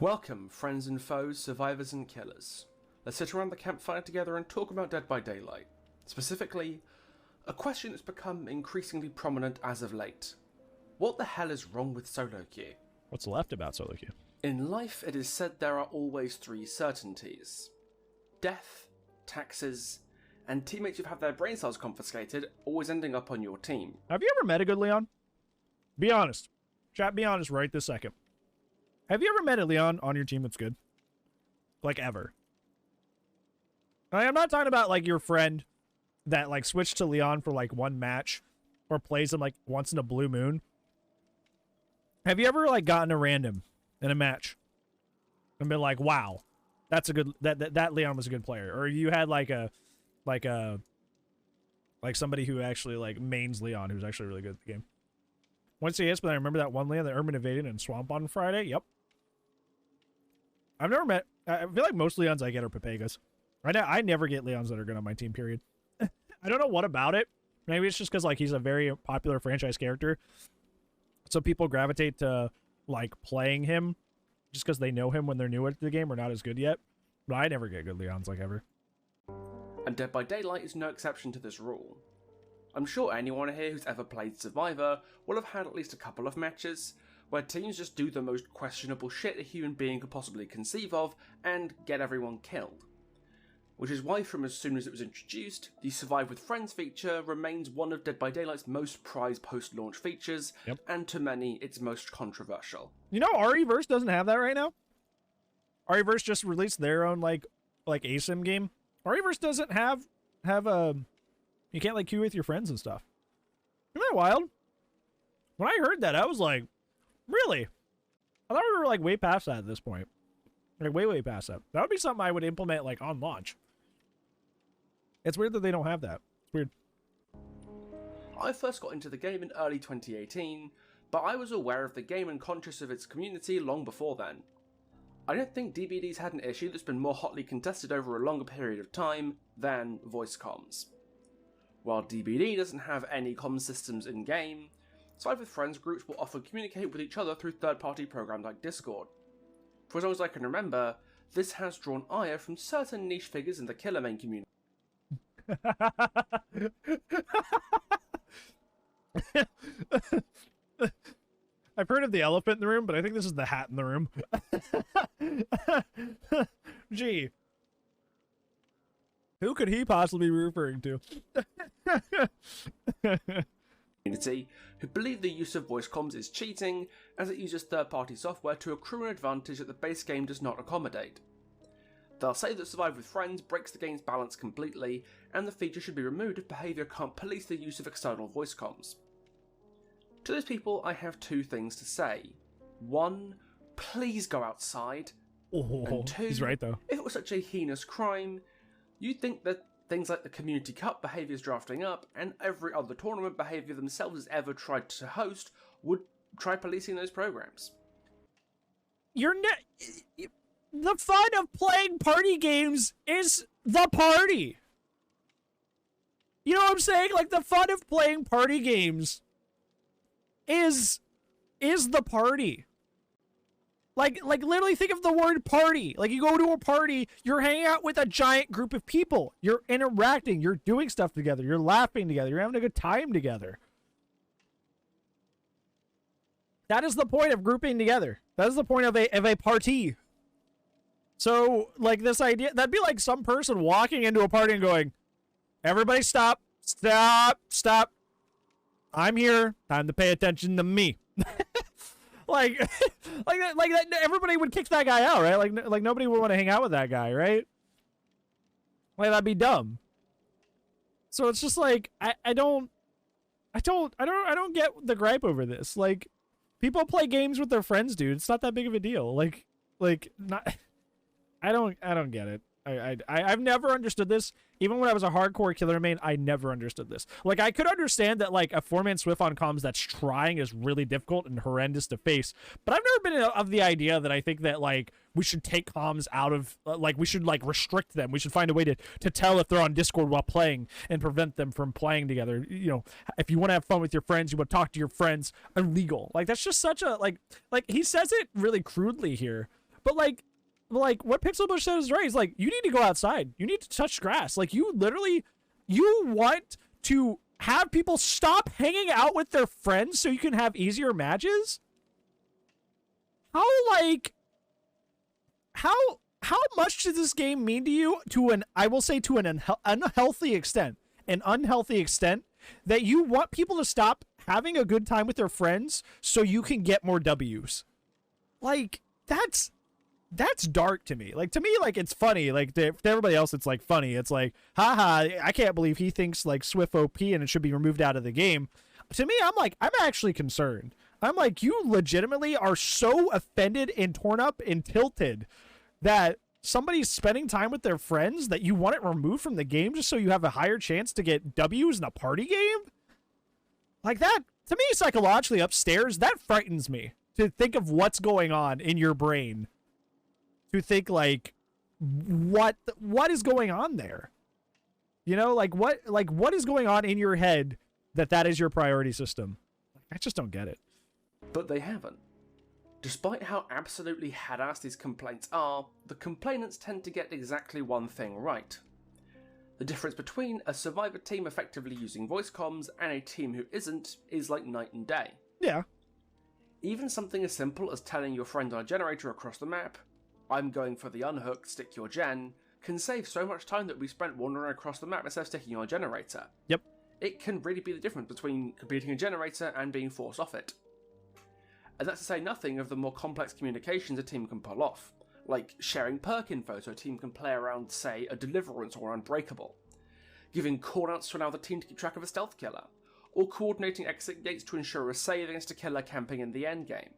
Welcome, friends and foes, survivors and killers. Let's sit around the campfire together and talk about Dead by Daylight. Specifically, a question that's become increasingly prominent as of late. What the hell is wrong with solo queue? What's left about solo queue? In life, it is said there are always three certainties. Death, taxes, and teammates who've had their brain cells confiscated, always ending up on your team. Have you ever met a good Leon? Be honest. Chat, be honest right this second. Have you ever met a Leon on your team that's good? Like, ever? I'm not talking about, like, your friend that, like, switched to Leon for, like, one match or plays him, like, once in a blue moon. Have you ever, like, gotten a random in a match and been like, wow, that's a good, that Leon was a good player? Or you had, like somebody who actually, like, mains Leon who's actually really good at the game? Once he hits, but I remember that one Leon that Urban evaded in Swamp on Friday. Yep. I've never met, I feel like most Leons I get are Papegas. Right now, I never get Leons that are good on my team, period. I don't know what about it. Maybe it's just because, like, he's a very popular franchise character. So people gravitate to, like, playing him just because they know him when they're new at the game or not as good yet. But I never get good Leons, like, ever. And Dead by Daylight is no exception to this rule. I'm sure anyone here who's ever played Survivor will have had at least a couple of matches where teams just do the most questionable shit a human being could possibly conceive of and get everyone killed. Which is why from as soon as it was introduced, the Survive with Friends feature remains one of Dead by Daylight's most prized post-launch features, and to many, its most controversial. You know, REverse doesn't have that right now? REverse just released their own, like ASIM game. REverse doesn't have you can't, like, queue with your friends and stuff. Isn't that wild? When I heard that, I was like, really? I thought we were, like, way past that at this point. Like, way past that. That would be something I would implement, like, on launch. It's weird that they don't have that. It's weird. I first got into the game in early 2018, but I was aware of the game and conscious of its community long before then. I don't think DBD's had an issue that's been more hotly contested over a longer period of time than voice comms. While DBD doesn't have any comms systems in-game, Survive with Friends groups will often communicate with each other through third-party programs like Discord. For as long as I can remember, this has drawn ire from certain niche figures in the killer main community. I've heard of the elephant in the room, but I think this is the hat in the room. Gee. Who could he possibly be referring to? Community who believe the use of voice comms is cheating, as it uses third-party software to accrue an advantage that the base game does not accommodate. They'll say that Survive with Friends breaks the game's balance completely, and the feature should be removed if behaviour can't police the use of external voice comms. To those people, I have two things to say. One, please go outside. And two, he's right though. If it was such a heinous crime, you'd think that things like the Community Cup behaviours drafting up, and every other tournament behaviour themselves has ever tried to host, would try policing those programs. The fun of playing party games is the party. You know what I'm saying? Like, the fun of playing party games is the party. Like literally think of the word party. Like, you go to a party, you're hanging out with a giant group of people. You're interacting, you're doing stuff together, you're laughing together, you're having a good time together. That is the point of grouping together. That is the point of a party. So, like, this idea, that'd be like some person walking into a party and going, everybody stop, stop. I'm here, time to pay attention to me. like that, everybody would kick that guy out, right? Like nobody would want to hang out with that guy, right? Like, that'd be dumb. So it's just like, I don't get the gripe over this. Like, people play games with their friends, dude. It's not that big of a deal. Like not. I don't get it. I've never understood this. Even when I was a hardcore killer main, I never understood this. Like, I could understand that, like, a 4-man Swift on comms that's trying is really difficult and horrendous to face, but I've never been of the idea that I think that, like, we should take comms out of, like, we should, like, restrict them. We should find a way to tell if they're on Discord while playing and prevent them from playing together. You know, if you want to have fun with your friends, you want to talk to your friends, illegal. Like, that's just such a, like he says it really crudely here, But like what Pixel Bush said is right. Is like, you need to go outside. You need to touch grass. Like, you want to have people stop hanging out with their friends so you can have easier matches? How much does this game mean to you, to an, I will say, to an unhealthy extent, that you want people to stop having a good time with their friends so you can get more W's? Like, that's dark to me. Like, to me, like, it's funny. Like, to everybody else, it's like funny. It's like, haha, I can't believe he thinks like Swift OP and it should be removed out of the game. To me, I'm like, I'm actually concerned. I'm like, you legitimately are so offended and torn up and tilted that somebody's spending time with their friends that you want it removed from the game just so you have a higher chance to get W's in a party game? Like, that, to me, psychologically upstairs, that frightens me, to think of what's going on in your brain. To think, like, what is going on there? You know, like, what is going on in your head that is your priority system? I just don't get it. But they haven't. Despite how absolutely hadass these complaints are, the complainants tend to get exactly one thing right. The difference between a Survivor team effectively using voice comms and a team who isn't is like night and day. Yeah. Even something as simple as telling your friend on a generator across the map, "I'm going for the unhooked, stick your gen," can save so much time that we spent wandering across the map instead of sticking on a generator. Yep. It can really be the difference between completing a generator and being forced off it. And that's to say nothing of the more complex communications a team can pull off, like sharing perk info so a team can play around, say, a Deliverance or Unbreakable, giving callouts to allow the team to keep track of a stealth killer, or coordinating exit gates to ensure a save against a killer camping in the endgame.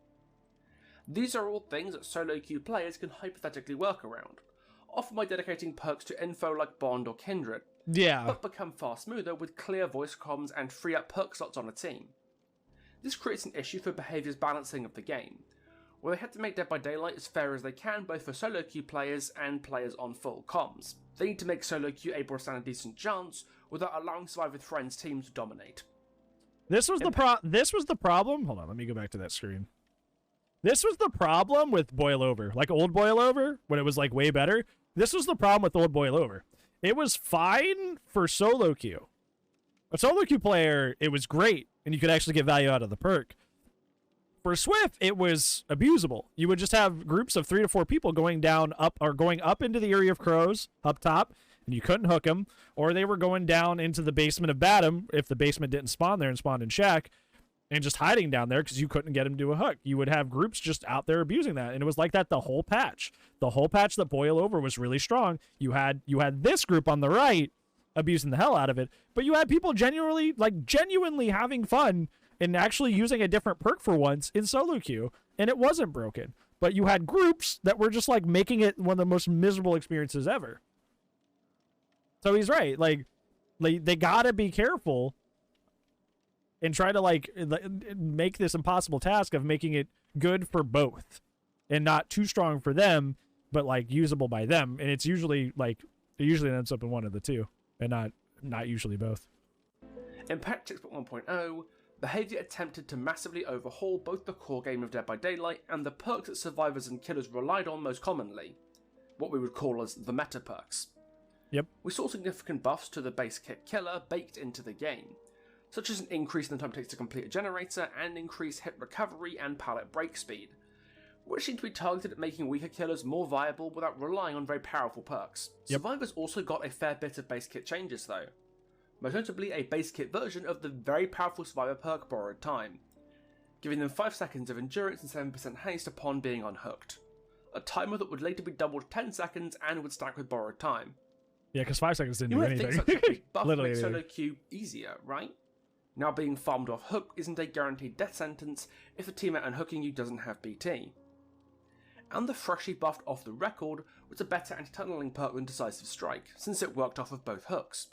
These are all things that solo queue players can hypothetically work around, often by dedicating perks to info like Bond or Kindred, but become far smoother with clear voice comms and free up perk slots on a team. This creates an issue for behaviour's balancing of the game, where they have to make Dead by Daylight as fair as they can both for solo queue players and players on full comms. They need to make solo queue able to stand a decent chance without allowing Survivor with Friends teams to dominate. This was the problem. Hold on, let me go back to that screen. This was the problem with Boil Over, like old Boil Over, when it was like way better. This was the problem with old Boil Over. It was fine for solo queue. A solo queue player, it was great, and you could actually get value out of the perk. For Swift, it was abusable. You would just have groups of 3 to 4 people going up into the area of crows up top, and you couldn't hook them, or they were going down into the basement of Batum if the basement didn't spawn there and spawned in Shack, and just hiding down there because you couldn't get them to a hook. You would have groups just out there abusing that, and it was like that the whole patch. The whole patch that Boil Over was really strong. You had this group on the right abusing the hell out of it, but you had people genuinely having fun and actually using a different perk for once in solo queue, and it wasn't broken. But you had groups that were just like making it one of the most miserable experiences ever. So he's right. Like they gotta be careful and try to make this impossible task of making it good for both and not too strong for them, but like usable by them. And it's usually it usually ends up in one of the two and not usually both. In patch 6.1.0, behaviour attempted to massively overhaul both the core game of Dead by Daylight and the perks that survivors and killers relied on most commonly, what we would call as the meta perks. Yep. We saw significant buffs to the base kit killer baked into the game, such as an increase in the time it takes to complete a generator and increased hit recovery and pallet break speed, which seem to be targeted at making weaker killers more viable without relying on very powerful perks. Yep. Survivors also got a fair bit of base kit changes though, most notably a base kit version of the very powerful Survivor perk Borrowed Time, giving them 5 seconds of endurance and 7% haste upon being unhooked, a timer that would later be doubled to 10 seconds and would stack with Borrowed Time. Yeah, because 5 seconds didn't do anything. Think such a big buff makes solo queue easier, right? Now being farmed off hook isn't a guaranteed death sentence if the teammate unhooking you doesn't have BT. And the freshly buffed Off the Record was a better anti-tunneling perk than Decisive Strike, since it worked off of both hooks,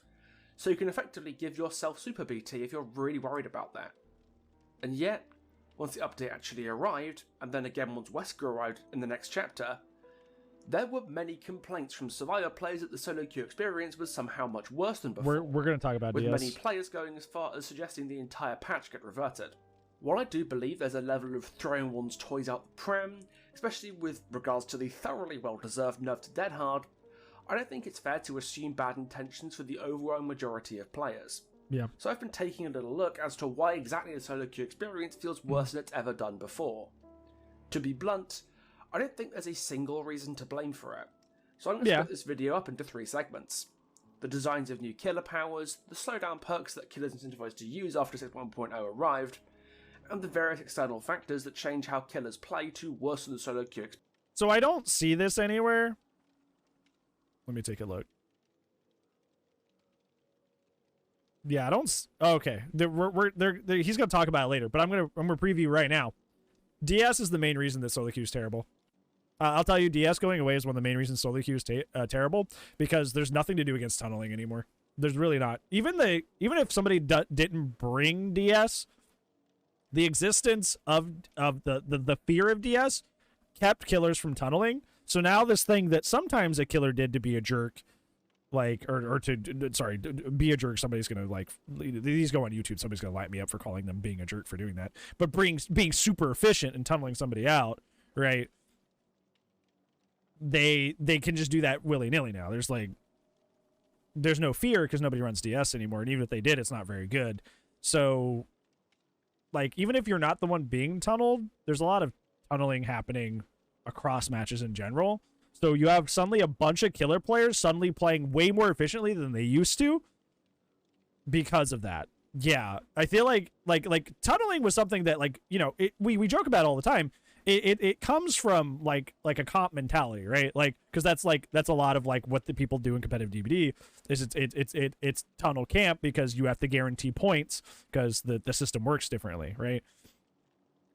so you can effectively give yourself super BT if you're really worried about that. And yet, once the update actually arrived, and then again once Wesker arrived in the next chapter, there were many complaints from Survivor players that the solo queue experience was somehow much worse than before. We're going to talk about with DS. many players going as far as suggesting the entire patch get reverted. While I do believe there's a level of throwing one's toys out the pram, especially with regards to the thoroughly well-deserved nerf to Dead Hard, I don't think it's fair to assume bad intentions for the overwhelming majority of players. Yeah. So I've been taking a little look as to why exactly the solo queue experience feels worse than it's ever done before. To be blunt, I don't think there's a single reason to blame for it. So I'm going to split this video up into 3 segments. The designs of new killer powers, the slowdown perks that killers incentivized to use after 6.1.0 arrived, and the various external factors that change how killers play to worsen the solo queue experience. So I don't see this anywhere. Let me take a look. Yeah, I don't. Okay, he's gonna talk about it later, but I'm gonna preview right now. DS is the main reason that solo queue is terrible. I'll tell you, DS going away is one of the main reasons solo queue is terrible, because there's nothing to do against tunneling anymore. There's really not. Even if somebody didn't bring DS, the existence of the fear of DS kept killers from tunneling. So now this thing that sometimes a killer did to be a jerk, like, be a jerk. Somebody's gonna, like, these go on YouTube. Somebody's gonna light me up for calling them being a jerk for doing that. But being super efficient and tunneling somebody out, right? They can just do that willy-nilly now. There's no fear because nobody runs DS anymore, and even if they did, it's not very good. So, like, even if you're not the one being tunneled, there's a lot of tunneling happening across matches in general. So you have suddenly a bunch of killer players suddenly playing way more efficiently than they used to because of that. Yeah, I feel like tunneling was something that, like, you know, we joke about it all the time. It comes from like a comp mentality, right? Like, because that's a lot of like what the people do in competitive DBD is it's tunnel camp because you have to guarantee points because the system works differently, right?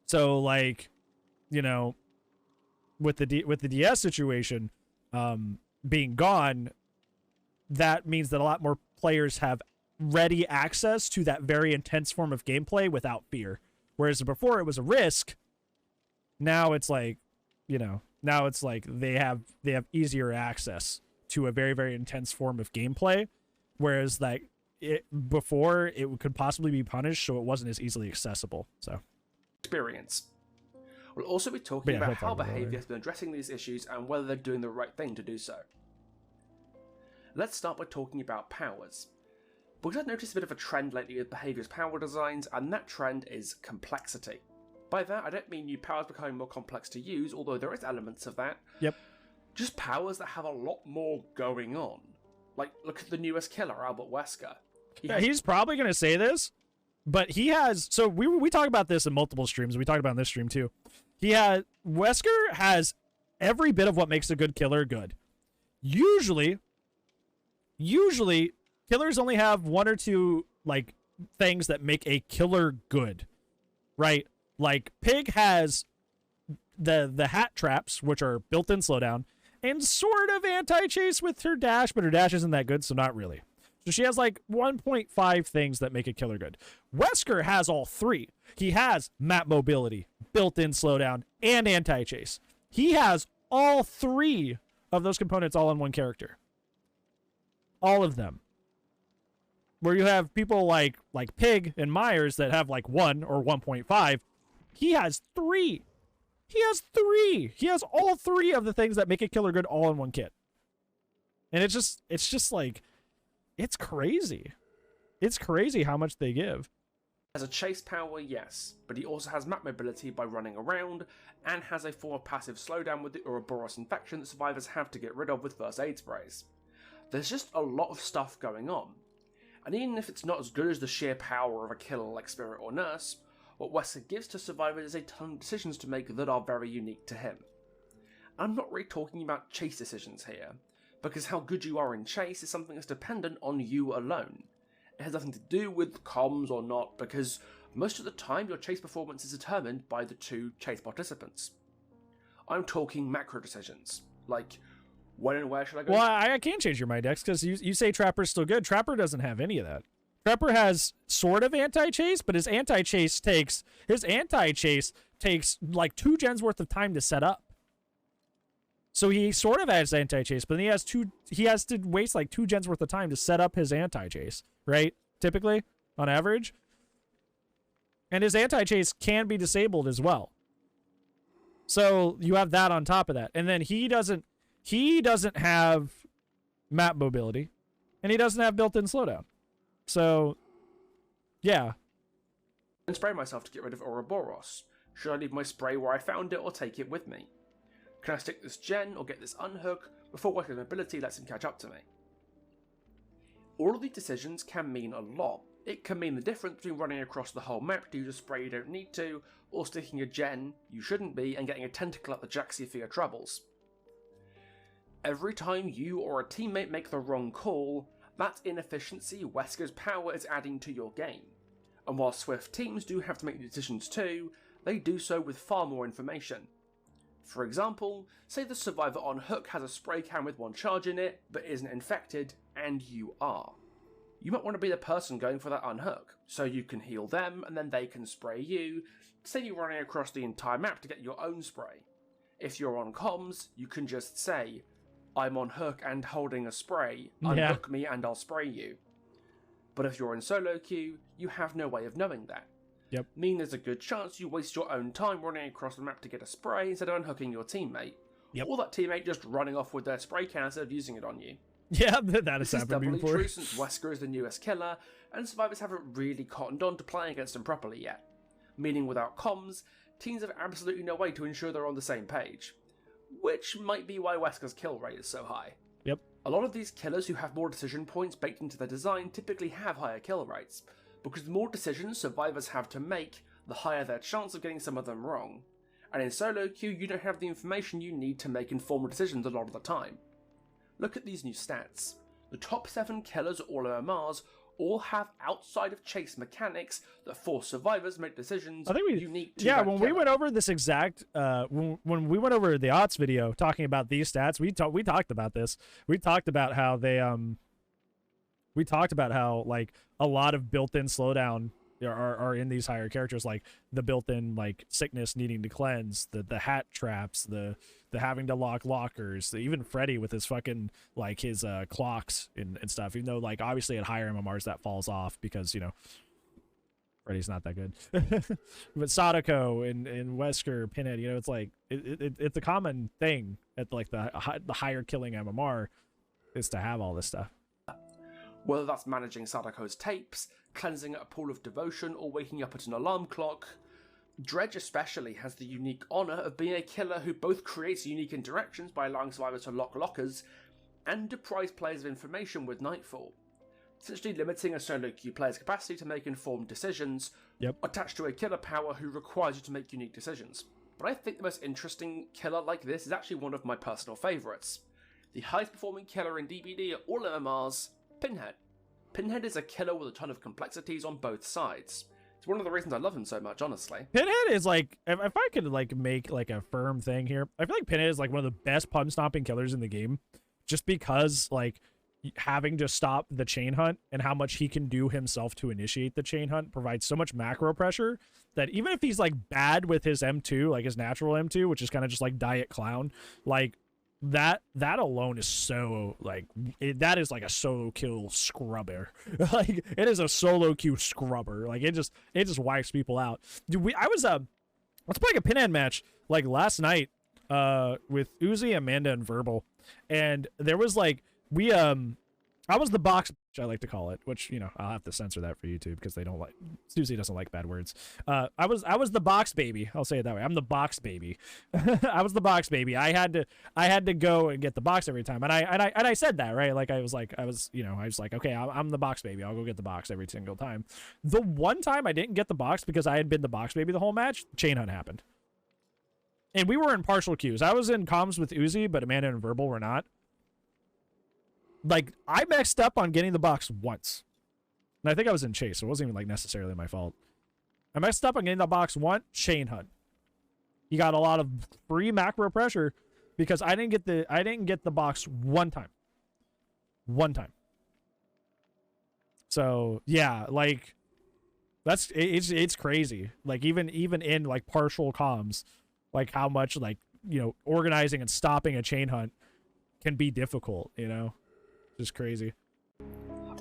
So, like, you know, with the DS situation being gone, that means that a lot more players have ready access to that very intense form of gameplay without fear. Whereas before it was a risk. Now it's like, you know, they have easier access to a very, very intense form of gameplay, whereas like before it could possibly be punished, so it wasn't as easily accessible. So experience. We'll also be talking about how behavior has been addressing these issues and whether they're doing the right thing to do so. Let's start by talking about powers, because I've noticed a bit of a trend lately with behaviour's power designs, and that trend is complexity. By that, I don't mean new powers becoming more complex to use, although there is elements of that. Yep. Just powers that have a lot more going on. Like, look at the newest killer, Albert Wesker. He's probably going to say this, but he has... So we talk about this in multiple streams. We talked about in this stream, too. Wesker has every bit of what makes a good killer good. Usually, killers only have one or two, like, things that make a killer good, right? Like, Pig has the hat traps, which are built-in slowdown, and sort of anti-chase with her dash, but her dash isn't that good, so not really. So she has like 1.5 things that make a killer good. Wesker has all 3. He has map mobility, built-in slowdown, and anti-chase. He has all 3 of those components all in one character. All of them. Where you have people like Pig and Myers that have like 1 or 1.5. He has 3. He has 3. He has all 3 of the things that make a killer good all in one kit. And it's just like, it's crazy. It's crazy how much they give. As a chase power, yes, but he also has map mobility by running around, and has a form of passive slowdown with the Ouroboros infection that survivors have to get rid of with first aid sprays. There's just a lot of stuff going on. And even if it's not as good as the sheer power of a killer like Spirit or Nurse, what Wesker gives to survivors is a ton of decisions to make that are very unique to him. I'm not really talking about chase decisions here, because how good you are in chase is something that's dependent on you alone. It has nothing to do with comms or not, because most of the time your chase performance is determined by the 2 chase participants. I'm talking macro decisions, like when and where should I go? Well, I can't change your mind, Dex, because you say Trapper's still good. Trapper doesn't have any of that. Trapper has sort of anti-chase, but his anti-chase takes like 2 gens worth of time to set up. So he sort of has anti-chase, but then he has to waste like 2 gens worth of time to set up his anti-chase, right? Typically, on average. And his anti-chase can be disabled as well. So you have that on top of that. And then he doesn't have map mobility. And he doesn't have built-in slowdown. So, yeah. And spray myself to get rid of Ouroboros. Should I leave my spray where I found it or take it with me? Can I stick this gen or get this unhook before Wesker's mobility lets him catch up to me? All of these decisions can mean a lot. It can mean the difference between running across the whole map to use a spray you don't need to, or sticking a gen you shouldn't be and getting a tentacle up the jacksie for your troubles. Every time you or a teammate make the wrong call, that inefficiency Wesker's power is adding to your game. And while Swift teams do have to make decisions too, they do so with far more information. For example, say the survivor on hook has a spray can with one charge in it, but isn't infected, and you are. You might want to be the person going for that unhook, so you can heal them and then they can spray you, say you're running across the entire map to get your own spray. If you're on comms, you can just say, I'm on hook and holding a spray, unhook me and I'll spray you. But if you're in solo queue, you have no way of knowing that. Yep. Meaning there's a good chance you waste your own time running across the map to get a spray instead of unhooking your teammate. Yep. Or that teammate just running off with their spray can instead of using it on you. Yeah, that has This is happened doubly before. true since Wesker is the newest killer, and survivors haven't really cottoned on to playing against him properly yet. Meaning without comms, teams have absolutely no way to ensure they're on the same page. Which might be why Wesker's kill rate is so high. Yep. A lot of these killers who have more decision points baked into their design typically have higher kill rates, because the more decisions survivors have to make, the higher their chance of getting some of them wrong. And in solo queue, you don't have the information you need to make informed decisions a lot of the time. Look at these new stats. The top 7 killers, all MMRs, all have outside of chase mechanics that force survivors to make decisions unique to that when killer. we went over this exact when we went over the odds video talking about these stats, we talked about this. We talked about how they like a lot of built-in slowdown are in these higher characters, like the built-in like sickness needing to cleanse, the hat traps, the having to lock lockers, even Freddy with his fucking like his clocks and stuff, even though like obviously at higher MMRs that falls off because, you know, Freddy's not that good. But Sadako and Wesker, Pinhead, you know, it's like it's a common thing at like the higher killing MMR is to have all this stuff. Whether that's managing Sadako's tapes, cleansing a pool of devotion, or waking up at an alarm clock, Dredge especially has the unique honour of being a killer who both creates unique interactions by allowing survivors to lock lockers, and deprives players of information with Nightfall, essentially limiting a solo queue player's capacity to make informed decisions, attached to a killer power who requires you to make unique decisions. But I think the most interesting killer like this is actually one of my personal favourites. The highest performing killer in DBD at all MMRs, Pinhead. Pinhead is a killer with a ton of complexities on both sides. It's one of the reasons I love him so much, honestly. Pinhead is like, if I could like make like a firm thing here, I feel like Pinhead is like one of the best pun stomping killers in the game, just because like having to stop the chain hunt and how much he can do himself to initiate the chain hunt provides so much macro pressure that even if he's like bad with his M2, like his natural M2, which is kind of just like diet clown, like that alone is so like that is like a solo kill scrubber. Like it is a solo queue scrubber. Like it just wipes people out. Dude, I was playing a Pinhead match like last night with Uzi, Amanda, and Verbal, and there was like I was the box, which I like to call it, which, you know, I'll have to center that for YouTube because they don't like, Susie doesn't like bad words. I was the box baby. I'll say it that way. I'm the box baby. I was the box baby. I had to go and get the box every time. And I said that, right? Like I was like, okay, I'm the box baby. I'll go get the box every single time. The one time I didn't get the box because I had been the box baby the whole match, chain hunt happened. And we were in partial queues. I was in comms with Uzi, but Amanda and Verbal were not. Like, I messed up on getting the box once. And I think I was in chase, so it wasn't even, like, necessarily my fault. I messed up on getting the box once, chain hunt. You got a lot of free macro pressure because I didn't get the box one time. One time. So, yeah, like, it's crazy. Like, even in, like, partial comms, like, how much, like, you know, organizing and stopping a chain hunt can be difficult, you know? Just crazy.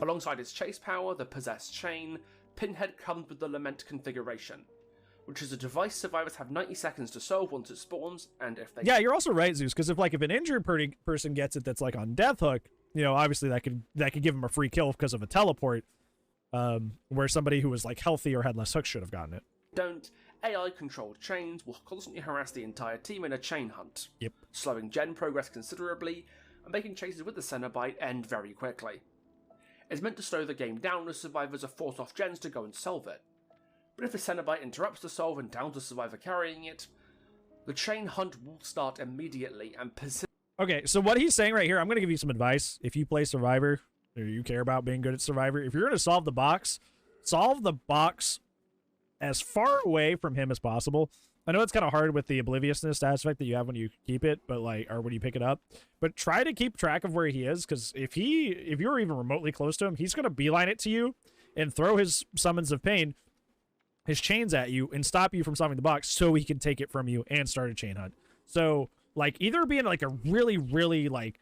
Alongside his chase power, the possessed chain, Pinhead comes with the Lament configuration, which is a device survivors have 90 seconds to solve once it spawns, and if they... Yeah, you're also right, Zeus, because if an injured person gets it that's like on Death Hook, obviously that could give him a free kill because of a teleport, where somebody who was like healthy or had less hooks should have gotten it. AI-controlled chains will constantly harass the entire team in a chain hunt, Yep. slowing gen progress considerably, and making chases with the Cenobite end very quickly. It's meant to slow the game down as survivors are forced off gens to go and solve it. But if a Cenobite interrupts the solve and downs a survivor carrying it, the chain hunt will start immediately and persist. Okay, so what he's saying right here, I'm going to give you some advice. If you play Survivor, or you care about being good at Survivor, if you're going to solve the box as far away from him as possible. I know it's kind of hard with the obliviousness aspect that you have when you keep it, but or when you pick it up. But try to keep track of where he is, because if you're even remotely close to him, he's going to beeline it to you and throw his summons of pain, his chains at you, and stop you from solving the box so he can take it from you and start a chain hunt. So either be in a really, really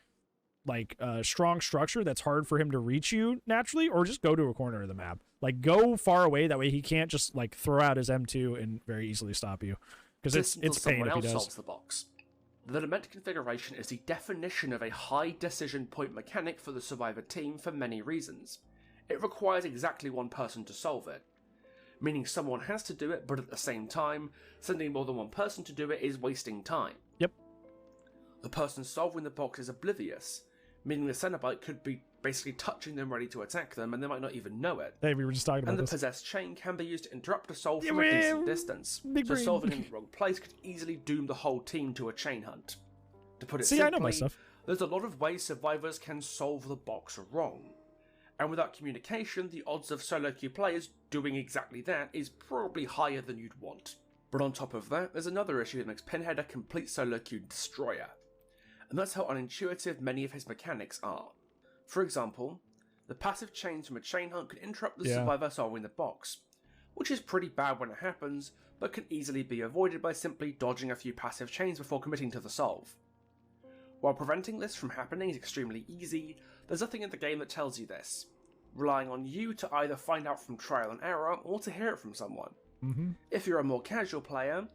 strong structure that's hard for him to reach you naturally, or just go to a corner of the map. Go far away, that way he can't just throw out his M2 and very easily stop you, because it's pain if he does. Solves the box. The Lament configuration is the definition of a high decision point mechanic for the survivor team for many reasons. It requires exactly one person to solve it, meaning someone has to do it, but at the same time, sending more than one person to do it is wasting time. Yep. The person solving the box is oblivious, meaning the Cenobite could be basically touching them ready to attack them, and they might not even know it. Hey, we were just talking about this. And the possessed chain can be used to interrupt a solve from a decent distance, so solving in the wrong place could easily doom the whole team to a chain hunt. To put it simply, I know my stuff. There's a lot of ways survivors can solve the box wrong, and without communication, the odds of solo queue players doing exactly that is probably higher than you'd want. But on top of that, there's another issue that makes Pinhead a complete solo queue destroyer, and that's how unintuitive many of his mechanics are. For example, the passive chains from a chain hunt can interrupt the survivor solving the box, which is pretty bad when it happens, but can easily be avoided by simply dodging a few passive chains before committing to the solve. While preventing this from happening is extremely easy, there's nothing in the game that tells you this, relying on you to either find out from trial and error or to hear it from someone. Mm-hmm. If you're a more casual player,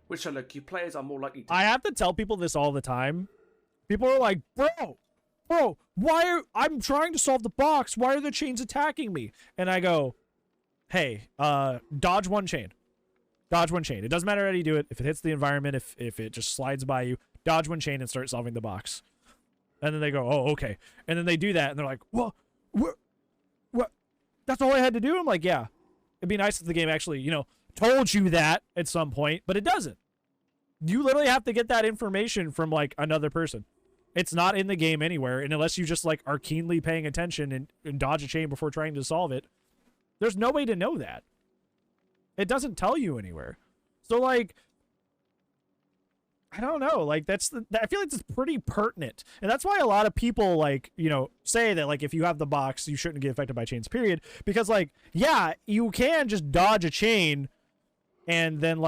which solo queue players are more likely to... I have to tell people this all the time. People are like, bro, I'm trying to solve the box. Why are the chains attacking me? And I go, hey, dodge one chain. Dodge one chain. It doesn't matter how you do it. If it hits the environment, if it just slides by you, dodge one chain and start solving the box. And then they go, oh, okay. And then they do that, and they're like, what? That's all I had to do? I'm like, yeah. It'd be nice if the game actually, told you that at some point, but it doesn't. You literally have to get that information from, another person. It's not in the game anywhere, and unless you just are keenly paying attention and dodge a chain before trying to solve it, there's no way to know that. It doesn't tell you anywhere. So I don't know, I feel like it's pretty pertinent, and that's why a lot of people say that if you have the box you shouldn't get affected by chains, period, because yeah, you can just dodge a chain and then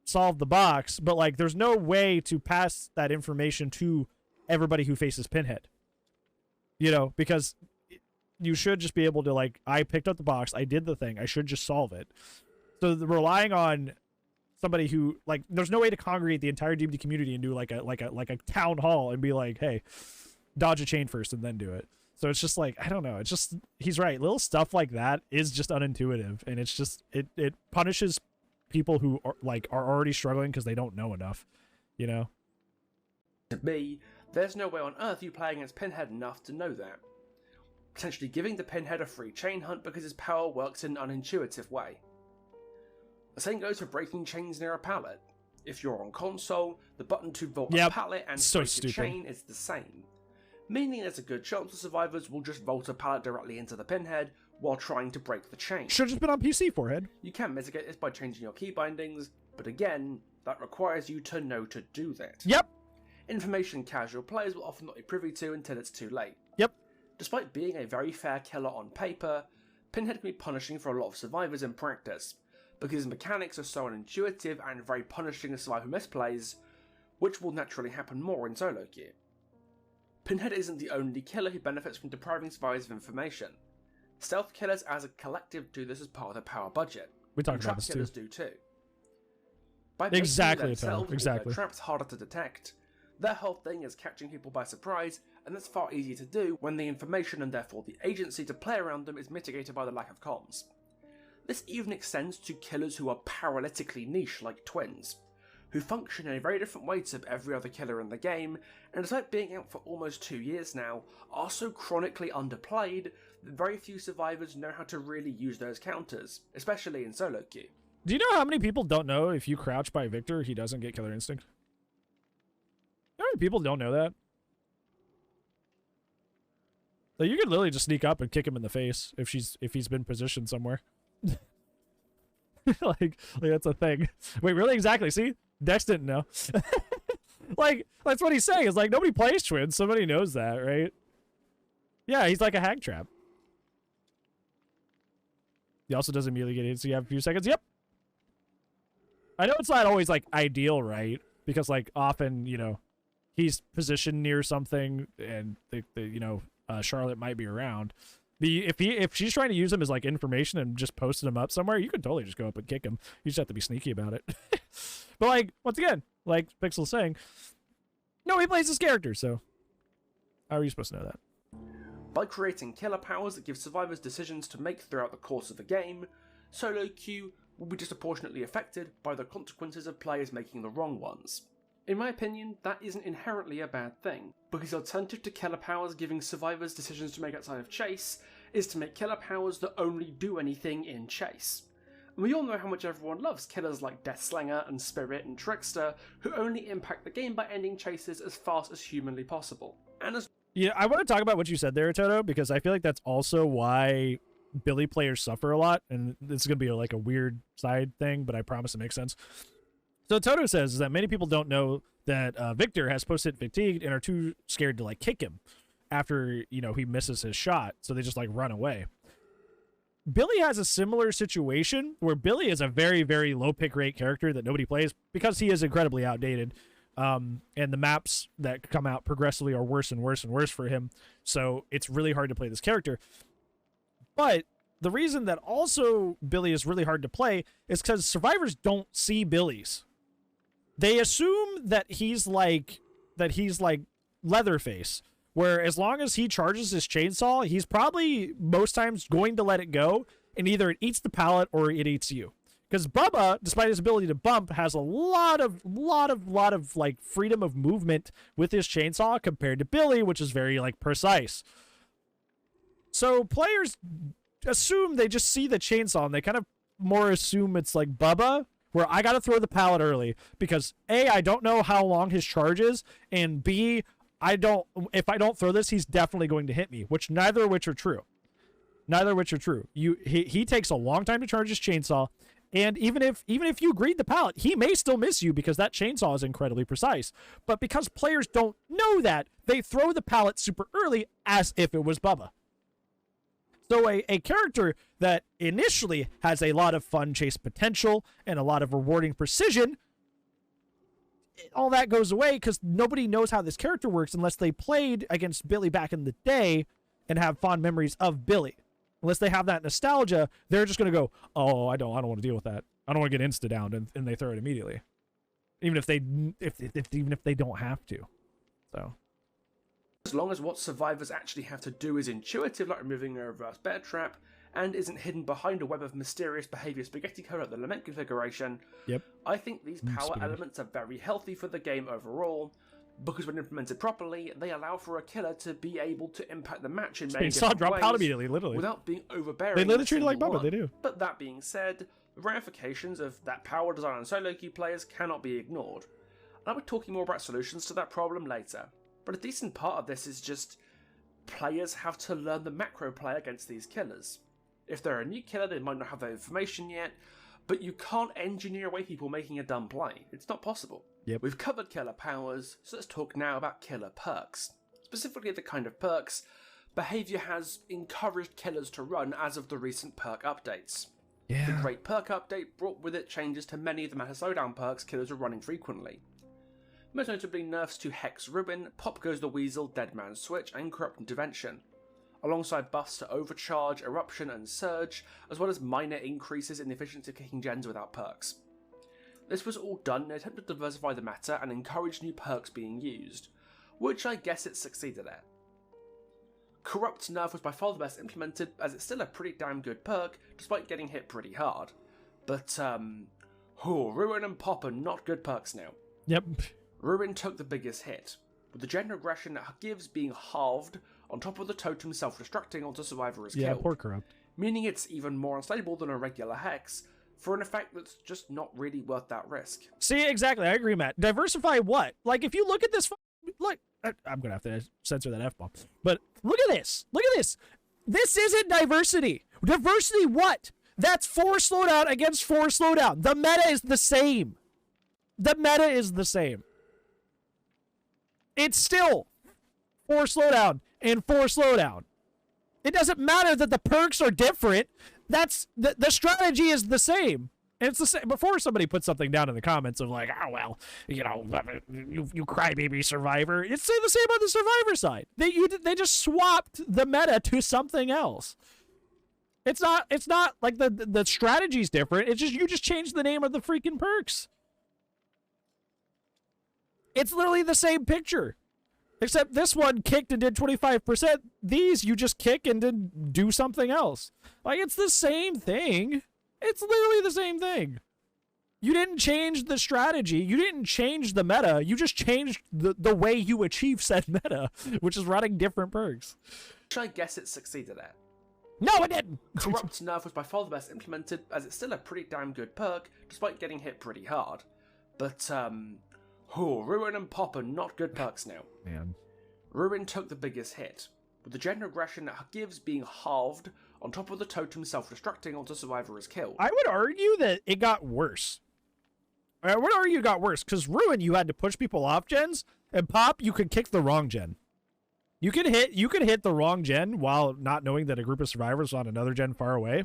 solve the box, but there's no way to pass that information to everybody who faces Pinhead, because you should just be able to I picked up the box, I did the thing, I should just solve it. So relying on somebody who there's no way to congregate the entire DBD community and do a town hall and be like, hey, dodge a chain first and then do it. So it's just I don't know, it's just, he's right, little stuff like that is just unintuitive, and it's just it punishes people who are already struggling because they don't know enough, To me, there's no way on earth you play against Pinhead enough to know that. Potentially giving the Pinhead a free chain hunt because his power works in an unintuitive way. The same goes for breaking chains near a pallet. If you're on console, the button to vault a pallet and break a chain is the same, meaning there's a good chance the survivors will just vault a pallet directly into the Pinhead while trying to break the chain. Should've just been on PC, Forehead. You can mitigate this by changing your key bindings, but again, that requires you to know to do that. Yep. Information casual players will often not be privy to until it's too late. Yep. Despite being a very fair killer on paper, Pinhead can be punishing for a lot of survivors in practice, because his mechanics are so unintuitive and very punishing as survivor misplays, which will naturally happen more in solo queue. Pinhead isn't the only killer who benefits from depriving survivors of information. Stealth killers as a collective do this as part of their power budget. We talked and about trap this killers too. do too. By making themselves or their traps harder to detect, their whole thing is catching people by surprise, and that's far easier to do when the information and therefore the agency to play around them is mitigated by the lack of comms. This even extends to killers who are paralytically niche like twins, who function in a very different way to every other killer in the game, and despite being out for almost 2 years now, are so chronically underplayed that very few survivors know how to really use those counters, especially in solo queue. Do you know how many people don't know if you crouch by Victor, he doesn't get Killer Instinct? How many people don't know that? So you could literally just sneak up and kick him in the face if he's been positioned somewhere. like that's a thing. Wait, really? Exactly. See? Dex didn't know. Like, that's what he's saying. It's like, nobody plays twins. Somebody knows that, right? Yeah, he's like a hag trap. He also doesn't immediately get hit, so you have a few seconds. Yep. I know it's not always, like, ideal, right? Because, like, often, you know, he's positioned near something, and, Charlotte might be around. If she's trying to use him as, like, information and just posting him up somewhere, you could totally just go up and kick him. You just have to be sneaky about it. But, like, once again, like Pixel's saying, nobody plays this character, so how are you supposed to know that? By creating killer powers that give survivors decisions to make throughout the course of the game, solo queue will be disproportionately affected by the consequences of players making the wrong ones. In my opinion, that isn't inherently a bad thing, because the alternative to killer powers giving survivors decisions to make outside of chase is to make killer powers that only do anything in chase. And we all know how much everyone loves killers like Deathslinger and Spirit and Trickster, who only impact the game by ending chases as fast as humanly possible. And as Yeah, I want to talk about what you said there, Toto, because I feel like that's also why Billy players suffer a lot, and this is going to be like a weird side thing, but I promise it makes sense. So Toto says that many people don't know that Victor has post-hit fatigued and are too scared to like kick him after, you know, he misses his shot, so they just like run away. Billy has a similar situation where Billy is a very, very low pick rate character that nobody plays because he is incredibly outdated. And the maps that come out progressively are worse and worse and worse for him. So it's really hard to play this character. But the reason that also Billy is really hard to play is because survivors don't see Billies. They assume that he's like Leatherface, where as long as he charges his chainsaw, he's probably most times going to let it go, and either it eats the pallet or it eats you. Because Bubba, despite his ability to bump, has a lot of like freedom of movement with his chainsaw compared to Billy, which is very like precise. So players assume they just see the chainsaw and they kind of more assume it's like Bubba, where I got to throw the pallet early because A, I don't know how long his charge is, and B, if I don't throw this, he's definitely going to hit me, neither of which are true. He takes a long time to charge his chainsaw. And even if you greed the pallet, he may still miss you because that chainsaw is incredibly precise. But because players don't know that, they throw the pallet super early as if it was Bubba. So a character that initially has a lot of fun chase potential and a lot of rewarding precision, all that goes away because nobody knows how this character works unless they played against Billy back in the day and have fond memories of Billy. Unless they have that nostalgia, they're just going to go, oh, I don't want to deal with that. I don't want to get insta-downed, and they throw it immediately. Even if they don't have to. So as long as what survivors actually have to do is intuitive, like removing a reverse bear trap, and isn't hidden behind a web of mysterious behaviour spaghetti code at the lament configuration, yep. I think these power elements are very healthy for the game overall, because when implemented properly, they allow for a killer to be able to impact the match in many different ways out immediately, literally. Without being overbearing. They literally treat it like Bubba, they do. But that being said, the ramifications of that power design on solo queue players cannot be ignored. And I'll be talking more about solutions to that problem later. But a decent part of this is just players have to learn the macro play against these killers. If they're a new killer, they might not have that information yet, but you can't engineer away people making a dumb play. It's not possible. Yep. We've covered killer powers, so let's talk now about killer perks. Specifically the kind of perks behaviour has encouraged killers to run as of the recent perk updates. Yeah. The Great Perk Update brought with it changes to many of the meta slowdown perks killers are running frequently. Most notably nerfs to Hex Ruin, Pop Goes the Weasel, Dead Man Switch, and Corrupt Intervention. alongside buffs to Overcharge, Eruption and Surge, as well as minor increases in the efficiency of kicking gens without perks. This was all done in an attempt to diversify the meta and encourage new perks being used, which I guess it succeeded at. Corrupt nerf was by far the best implemented, as it's still a pretty damn good perk, despite getting hit pretty hard. But, Ruin and Pop are not good perks now. Yep. Ruin took the biggest hit, with the gen regression it gives being halved, on top of the totem self-destructing onto survivor is killed. Yeah, poor Corrupt. Meaning it's even more unstable than a regular Hex, for an effect that's just not really worth that risk. See, exactly, I agree, Matt. Diversify what? Like, if you look at this, look, I'm gonna have to censor that F-bomb, but look at this. Look at this. This isn't diversity. Diversity what? That's 4 slowdown against 4 slowdown. The meta is the same. The meta is the same. It's still 4 slowdown and 4 slowdown. It doesn't matter that the perks are different. That's the strategy is the same. And it's the same. Before somebody puts something down in the comments of like, oh well, you know, you crybaby survivor. It's the same on the survivor side. They just swapped the meta to something else. It's not like the strategy's different. It's just you just changed the name of the freaking perks. It's literally the same picture. Except this one kicked and did 25%. These you just kick and then do something else. Like, it's the same thing. It's literally the same thing. You didn't change the strategy. You didn't change the meta. You just changed the way you achieve said meta, which is running different perks. Which I guess it succeeded at. No, it didn't! Corrupt nerf was by far the best implemented, as it's still a pretty damn good perk, despite getting hit pretty hard. But, Ruin and Pop are not good perks now. Man. Ruin took the biggest hit, with the gen regression it gives being halved, on top of the totem self-destructing onto survivor is killed. I would argue that it got worse. I would argue it got worse, because Ruin, you had to push people off gens, and Pop, you could kick the wrong gen. You could hit the wrong gen while not knowing that a group of survivors was on another gen far away.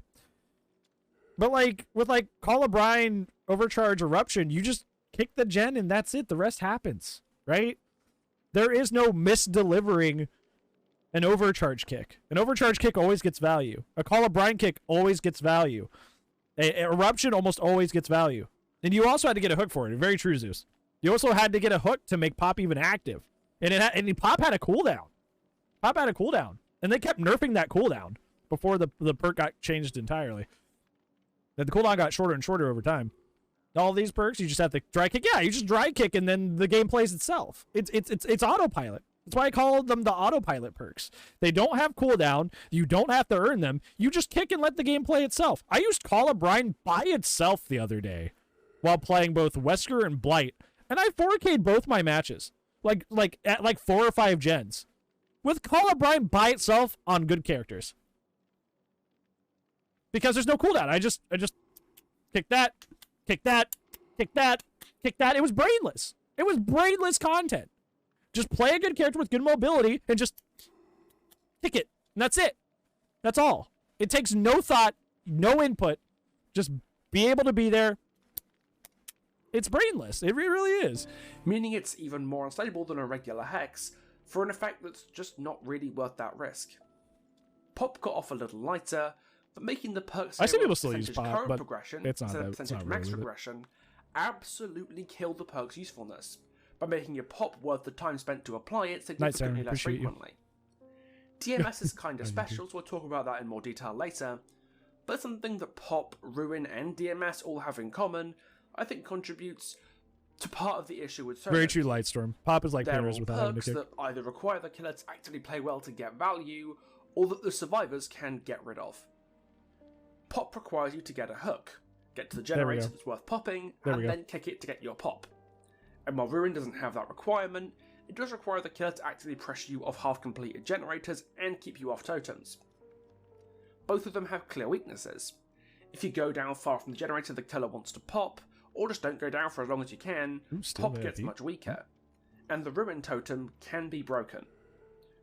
But like with like Call of Bran, Overcharge, Eruption, you just kick the gen and that's it. The rest happens, right? There is no misdelivering an Overcharge kick. An Overcharge kick always gets value. A Call of Bran kick always gets value. A Eruption almost always gets value. And you also had to get a hook for it. Very true, Zeus. You also had to get a hook to make Pop even active. And Pop had a cooldown. Pop had a cooldown. And they kept nerfing that cooldown before the perk got changed entirely. And the cooldown got shorter and shorter over time. All these perks, you just have to dry kick. Yeah, you just dry kick and then the game plays itself. It's autopilot. That's why I call them the autopilot perks. They don't have cooldown. You don't have to earn them. You just kick and let the game play itself. I used Call of Bran by itself the other day while playing both Wesker and Blight. And I 4K'd both my matches. At 4 or 5 gens. With Call of Bran by itself on good characters. Because there's no cooldown. I just kick that, kick that, kick that, kick that. It was brainless. It was brainless content. Just play a good character with good mobility and just kick it. And that's it. That's all. It takes no thought, no input. Just be able to be there. It's brainless. It really is. Meaning it's even more unstable than a regular Hex, for an effect that's just not really worth that risk. Pop got off a little lighter, but making the perks I see people still use Pop, but progression it's not, instead of max regression absolutely killed the perk's usefulness by making your Pop worth the time spent to apply it significantly less frequently. DMS is kind of special, so we'll talk about that in more detail later, but something that Pop, Ruin, and DMS all have in common, I think contributes to part of the issue with Servant. Very true, Lightstorm. Pop is like there Paras are without having to kick. perks that either require the killer to actively play well to get value, or that the survivors can get rid of. Pop requires you to get a hook, get to the generator that's worth popping, and then kick it to get your pop. And while Ruin doesn't have that requirement, it does require the killer to actively pressure you off half-completed generators and keep you off totems. Both of them have clear weaknesses. If you go down far from the generator the killer wants to pop, or just don't go down for as long as you can, Pop gets much weaker, and the Ruin totem can be broken.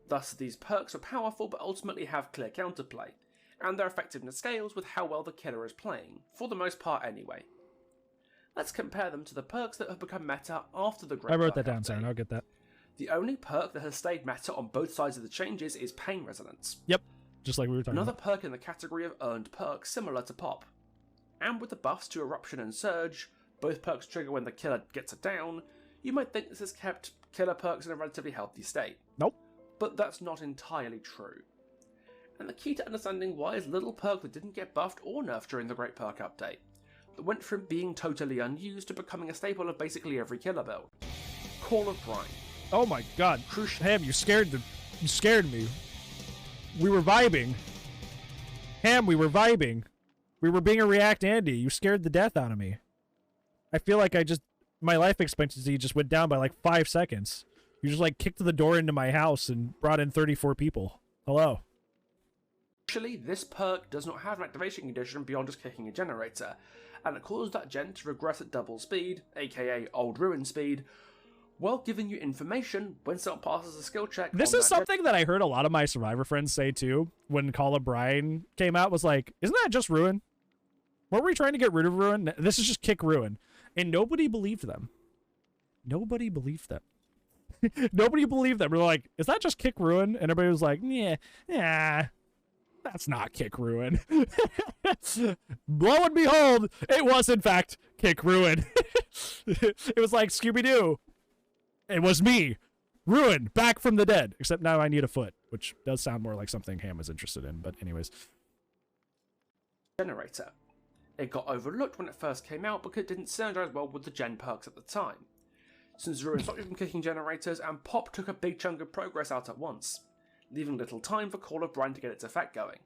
Thus, these perks are powerful but ultimately have clear counterplay, and their effectiveness scales with how well the killer is playing, for the most part anyway. Let's compare them to the perks that have become meta after the Great I wrote Dark that down, Update. Siren. I'll get that. The only perk that has stayed meta on both sides of the changes is Pain Resonance. Yep, just like we were talking Another about. perk in the category of earned perks similar to Pop. And with the buffs to Eruption and Surge, both perks trigger when the killer gets a down, you might think this has kept killer perks in a relatively healthy state. Nope. But that's not entirely true. And the key to understanding why is little perk that didn't get buffed or nerfed during the Great Perk Update, that went from being totally unused to becoming a staple of basically every killer build. Call of Bran. Oh my god. Ham, you scared me. We were vibing. Ham, we were vibing. We were being a React Andy. You scared the death out of me. I feel like my life expectancy just went down by like 5 seconds. You just like kicked the door into my house and brought in 34 people. Hello. Actually, this perk does not have an activation condition beyond just kicking a generator, and it causes that gen to regress at double speed, aka old ruin speed, while giving you information when someone passes a skill check. This is something that I heard a lot of my Survivor friends say too when Call of Bran came out, was like, isn't that just ruin? Weren't we trying to get rid of ruin? This is just kick ruin. And nobody believed them. Nobody believed them. Nobody believed them. We're like, is that just kick ruin? And everybody was like, yeah, that's not kick ruin. Lo and behold, it was in fact kick ruin. It was like Scooby-Doo. It was me, Ruin, back from the dead. Except now I need a foot, which does sound more like something Ham was interested in. But anyways. Generator. It got overlooked when it first came out because it didn't synergize well with the gen perks at the time, since Ruin stopped you from kicking generators and Pop took a big chunk of progress out at once, leaving little time for Call of Bran to get its effect going.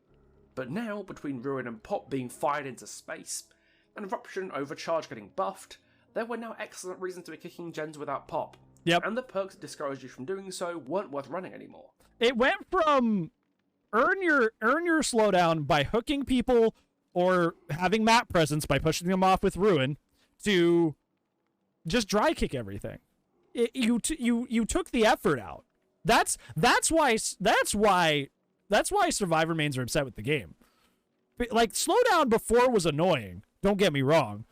But now, between Ruin and Pop being fired into space, and Eruption and Overcharge getting buffed, there were now excellent reasons to be kicking gens without Pop. Yep. And the perks that discouraged you from doing so weren't worth running anymore. It went from earn your slowdown by hooking people or having map presence by pushing them off with Ruin to just dry kick everything. You took the effort out. That's why Survivor mains are upset with the game. Like, slowdown before was annoying, don't get me wrong,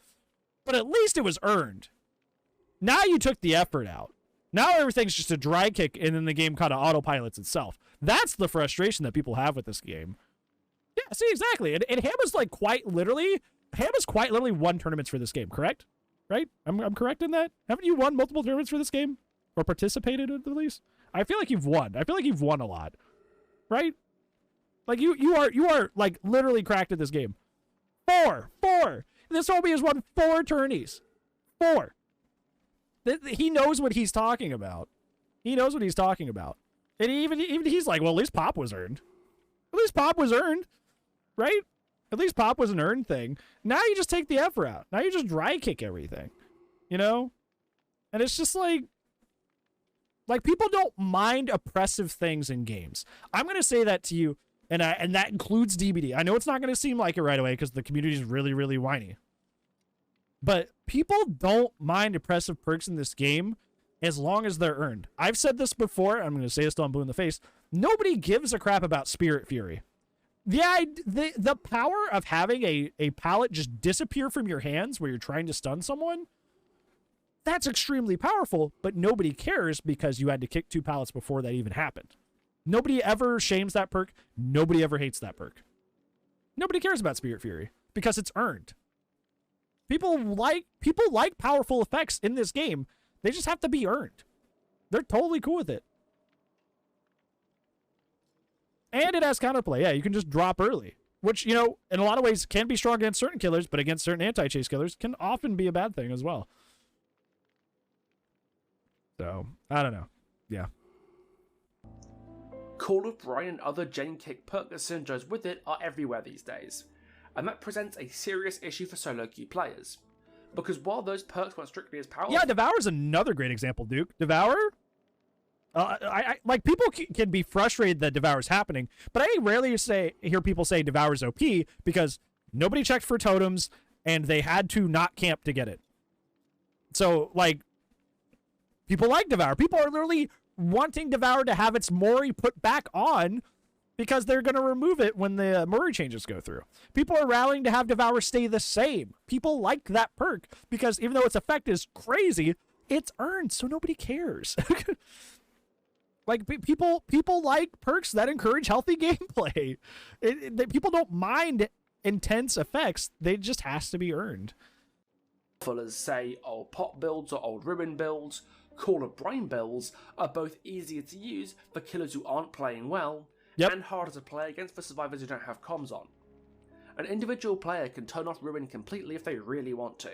but at least it was earned. Now you took the effort out. Now everything's just a dry kick, and then the game kind of autopilots itself. That's the frustration that people have with this game. Yeah, see, exactly. And Ham is like quite literally won tournaments for this game, correct? Right? I'm correct in that? Haven't you won multiple tournaments for this game? Or participated at least? I feel like you've won. I feel like you've won a lot. Right? Like you are like literally cracked at this game. Four. This homie has won 4 tourneys. 4. He knows what he's talking about. He knows what he's talking about. And even he's like, well, at least Pop was earned. At least Pop was earned. Right? At least Pop was an earned thing. Now you just take the effort out. Now you just dry kick everything. You know? And it's just like people don't mind oppressive things in games. I'm going to say that to you, and that includes DBD. I know it's not going to seem like it right away because the community is really, really whiny. But people don't mind oppressive perks in this game as long as they're earned. I've said this before. I'm going to say this till I'm blue in the face. Nobody gives a crap about Spirit Fury. The power of having a pallet just disappear from your hands where you're trying to stun someone, that's extremely powerful, but nobody cares because you had to kick 2 pallets before that even happened. Nobody ever shames that perk. Nobody ever hates that perk. Nobody cares about Spirit Fury because it's earned. People like powerful effects in this game. They just have to be earned. They're totally cool with it. And it has counterplay. Yeah, you can just drop early, which, you know, in a lot of ways can be strong against certain killers, but against certain anti-chase killers can often be a bad thing as well. So, I don't know. Yeah. Call of Bran and other gen kick perk that synergize with it are everywhere these days, and that presents a serious issue for solo queue players. Because while those perks weren't strictly as powerful... Yeah, Devour's another great example, Duke. Devour? I like, people can be frustrated that Devour's happening, but I rarely hear people say Devour's OP because nobody checked for totems, and they had to not camp to get it. So, like, people like Devour. People are literally wanting Devour to have its Mori put back on because they're going to remove it when the Mori changes go through. People are rallying to have Devour stay the same. People like that perk because even though its effect is crazy, it's earned, so nobody cares. Like people like perks that encourage healthy gameplay. People don't mind intense effects. They just has to be earned. As say old pop builds or old ruin builds, Call of Brine builds are both easier to use for killers who aren't playing well, and harder to play against for survivors who don't have comms on. An individual player can turn off ruin completely if they really want to,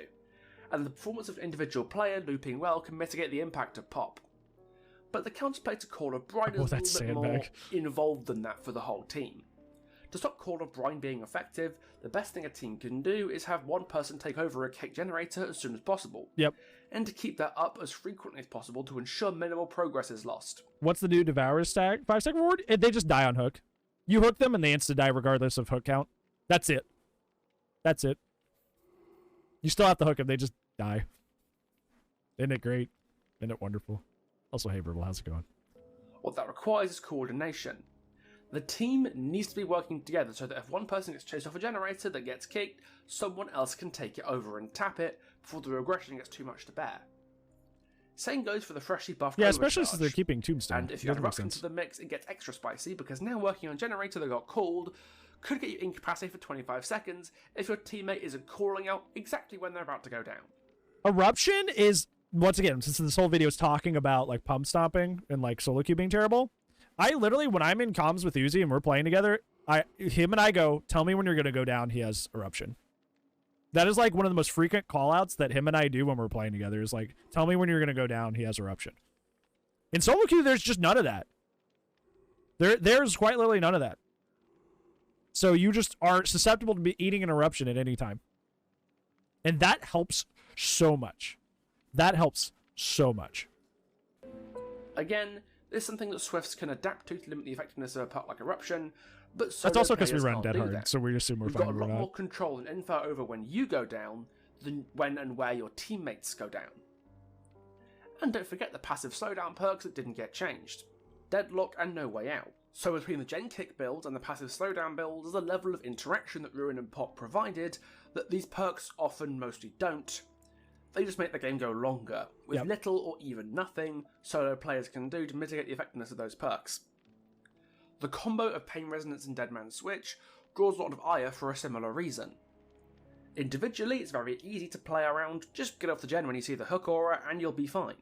and the performance of an individual player looping well can mitigate the impact of pop. But the counterplay to Call of Brine is a little bit more involved than that for the whole team. To stop Call of Brine being effective, the best thing a team can do is have one person take over a cake generator as soon as possible. And to keep that up as frequently as possible to ensure minimal progress is lost. What's the new Devour stack? 5-second reward? They just die on hook. You hook them and they insta-die regardless of hook count. That's it. That's it. You still have to hook them, they just die. Isn't it great? Isn't it wonderful? Also, hey, Verbal, how's it going? What that requires is coordination. The team needs to be working together so that if one person gets chased off a generator that gets kicked, someone else can take it over and tap it before the regression gets too much to bear. Same goes for the freshly buffed overcharge. Especially since they're keeping Tombstone. And if you add Eruption to the mix, it gets extra spicy because now working on a generator that got called could get you incapacitated for 25 seconds if your teammate isn't calling out exactly when they're about to go down. Eruption is, once again, since this whole video is talking about like pump stomping and like solo queue being terrible, I literally, when I'm in comms with Uzi and we're playing together, him and I go, tell me when you're going to go down, he has Eruption. That is like one of the most frequent callouts that him and I do when we're playing together is like, tell me when you're going to go down, he has Eruption. In solo queue, there's just none of that. There's quite literally none of that. So you just are susceptible to be eating an Eruption at any time. And that helps so much. That helps so much. Again, this is something that Swifts can adapt to limit the effectiveness of a perk like Eruption, but that's also because we run dead hard, so we assume we're fine. You've got a lot more control and info over when you go down than when and where your teammates go down. And don't forget the passive slowdown perks that didn't get changed. Deadlock and No Way Out. So between the Gen Kick builds and the passive slowdown builds, there's a level of interaction that Ruin and Pop provided that these perks often mostly don't. They just make the game go longer, with little or even nothing solo players can do to mitigate the effectiveness of those perks. The combo of Pain Resonance and Dead Man's Switch draws a lot of ire for a similar reason. Individually, it's very easy to play around, just get off the gen when you see the hook aura and you'll be fine.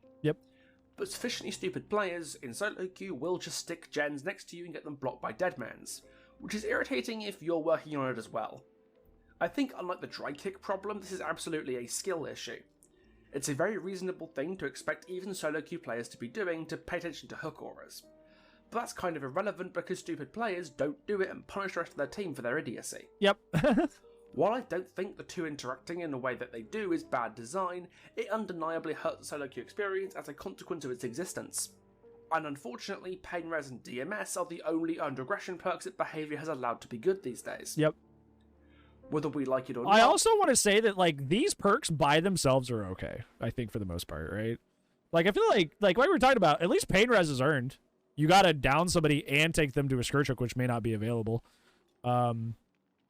But sufficiently stupid players in solo queue will just stick gens next to you and get them blocked by Deadmans, which is irritating if you're working on it as well. I think unlike the dry kick problem, this is absolutely a skill issue. It's a very reasonable thing to expect even solo queue players to be doing to pay attention to hook auras. But that's kind of irrelevant because stupid players don't do it and punish the rest of their team for their idiocy. While I don't think the two interacting in the way that they do is bad design, it undeniably hurts the solo queue experience as a consequence of its existence. And unfortunately, Pain Res and DMS are the only earned regression perks that behaviour has allowed to be good these days. Whether we like it or not. I also want to say that like these perks by themselves are okay, I think, for the most part, right? Like I feel like what we were talking about, at least Pain Res is earned. You gotta down somebody and take them to a Scourge Hook, which may not be available.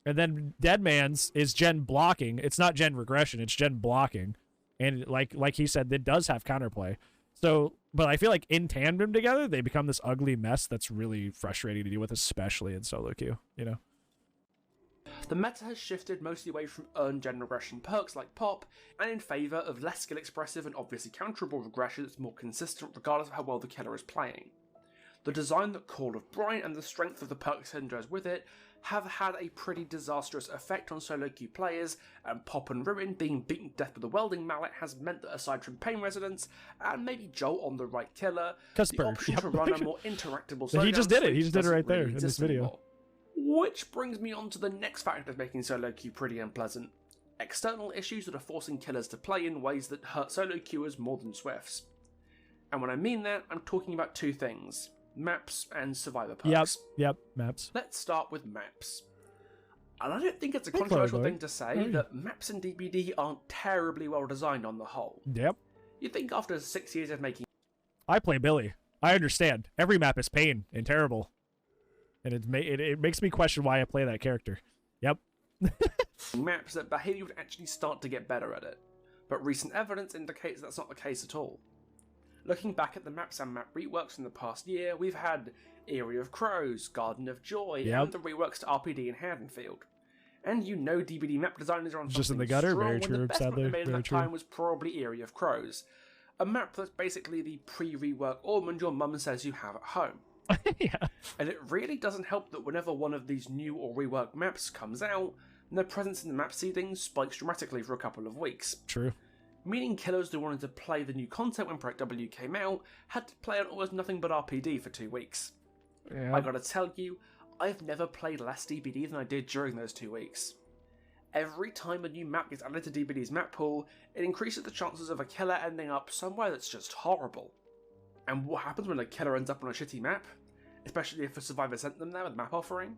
And then Deadman's is gen blocking. It's not gen regression, it's gen blocking. And like he said, it does have counterplay. So, but I feel like in tandem together, they become this ugly mess that's really frustrating to deal with, especially in solo queue, you know? The meta has shifted mostly away from earned gen regression perks like Pop, and in favour of less skill expressive and obviously counterable regression that's more consistent regardless of how well the killer is playing. The design that Call of Brine and the strength of the perk synergize with it have had a pretty disastrous effect on solo queue players, and Pop and Ruin being beaten to death with a welding mallet has meant that aside from Pain Resonance and maybe Jolt on the right killer, the option to run a more interactable slowdown he just did it. He just did it right there in this video. Anymore. Which brings me on to the next factor of making solo queue pretty unpleasant. External issues that are forcing killers to play in ways that hurt solo queuers more than Swifts. And when I mean that, I'm talking about two things. Maps and survivor perks. Maps. Let's start with maps. And I don't think it's a controversial thing to say that maps in DBD aren't terribly well designed on the whole. You'd think after 6 years of making... I play Billy. I understand. Every map is pain and terrible. And it makes me question why I play that character. maps that behaviour would actually start to get better at it. But recent evidence indicates that's not the case at all. Looking back at the maps and map reworks in the past year, we've had Eyrie of Crows, Garden of Joy, and the reworks to RPD in Haddonfield. And you know DBD map designers are on just something in the gutter, strong very when true, the best map sadly, they made at very that true. time was probably Eyrie of Crows. A map that's basically the pre-rework Ormond your mum says you have at home. Yeah. And it really doesn't help that whenever one of these new or reworked maps comes out, their presence in the map seeding spikes dramatically for a couple of weeks. True. Meaning killers who wanted to play the new content when Project W came out had to play on almost nothing but RPD for 2 weeks. Yeah. I gotta tell you, I've never played less DBD than I did during those 2 weeks. Every time a new map gets added to DBD's map pool, it increases the chances of a killer ending up somewhere that's just horrible. And what happens when a killer ends up on a shitty map? Especially if a survivor sent them there with map offering?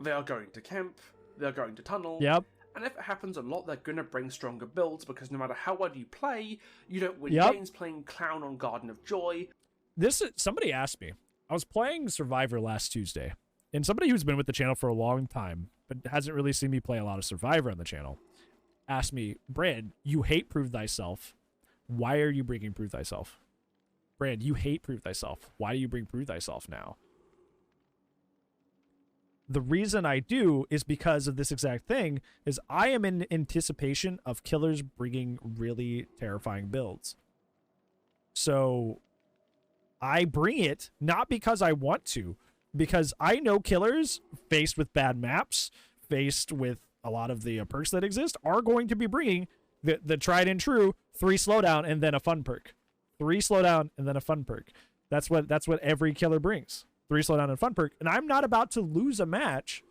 They are going to camp, they are going to tunnel, Yep. and if it happens a lot, they're going to bring stronger builds, because no matter how well you play, you don't win Yep. games playing Clown on Garden of Joy. Somebody asked me. I was playing Survivor last Tuesday, and somebody who's been with the channel for a long time, but hasn't really seen me play a lot of Survivor on the channel, asked me, Bran, you hate Prove Thyself. Why are you bringing Prove Thyself? Bran, you hate Prove Thyself. Why do you bring Prove Thyself now? The reason I do is because of this exact thing, is I am in anticipation of killers bringing really terrifying builds. So I bring it not because I want to, because I know killers faced with bad maps, faced with a lot of the perks that exist, are going to be bringing the tried and true 3 slowdown and then a fun perk. 3 slowdown and then a fun perk. That's what every killer brings. 3 slowdown and fun perk. And I'm not about to lose a match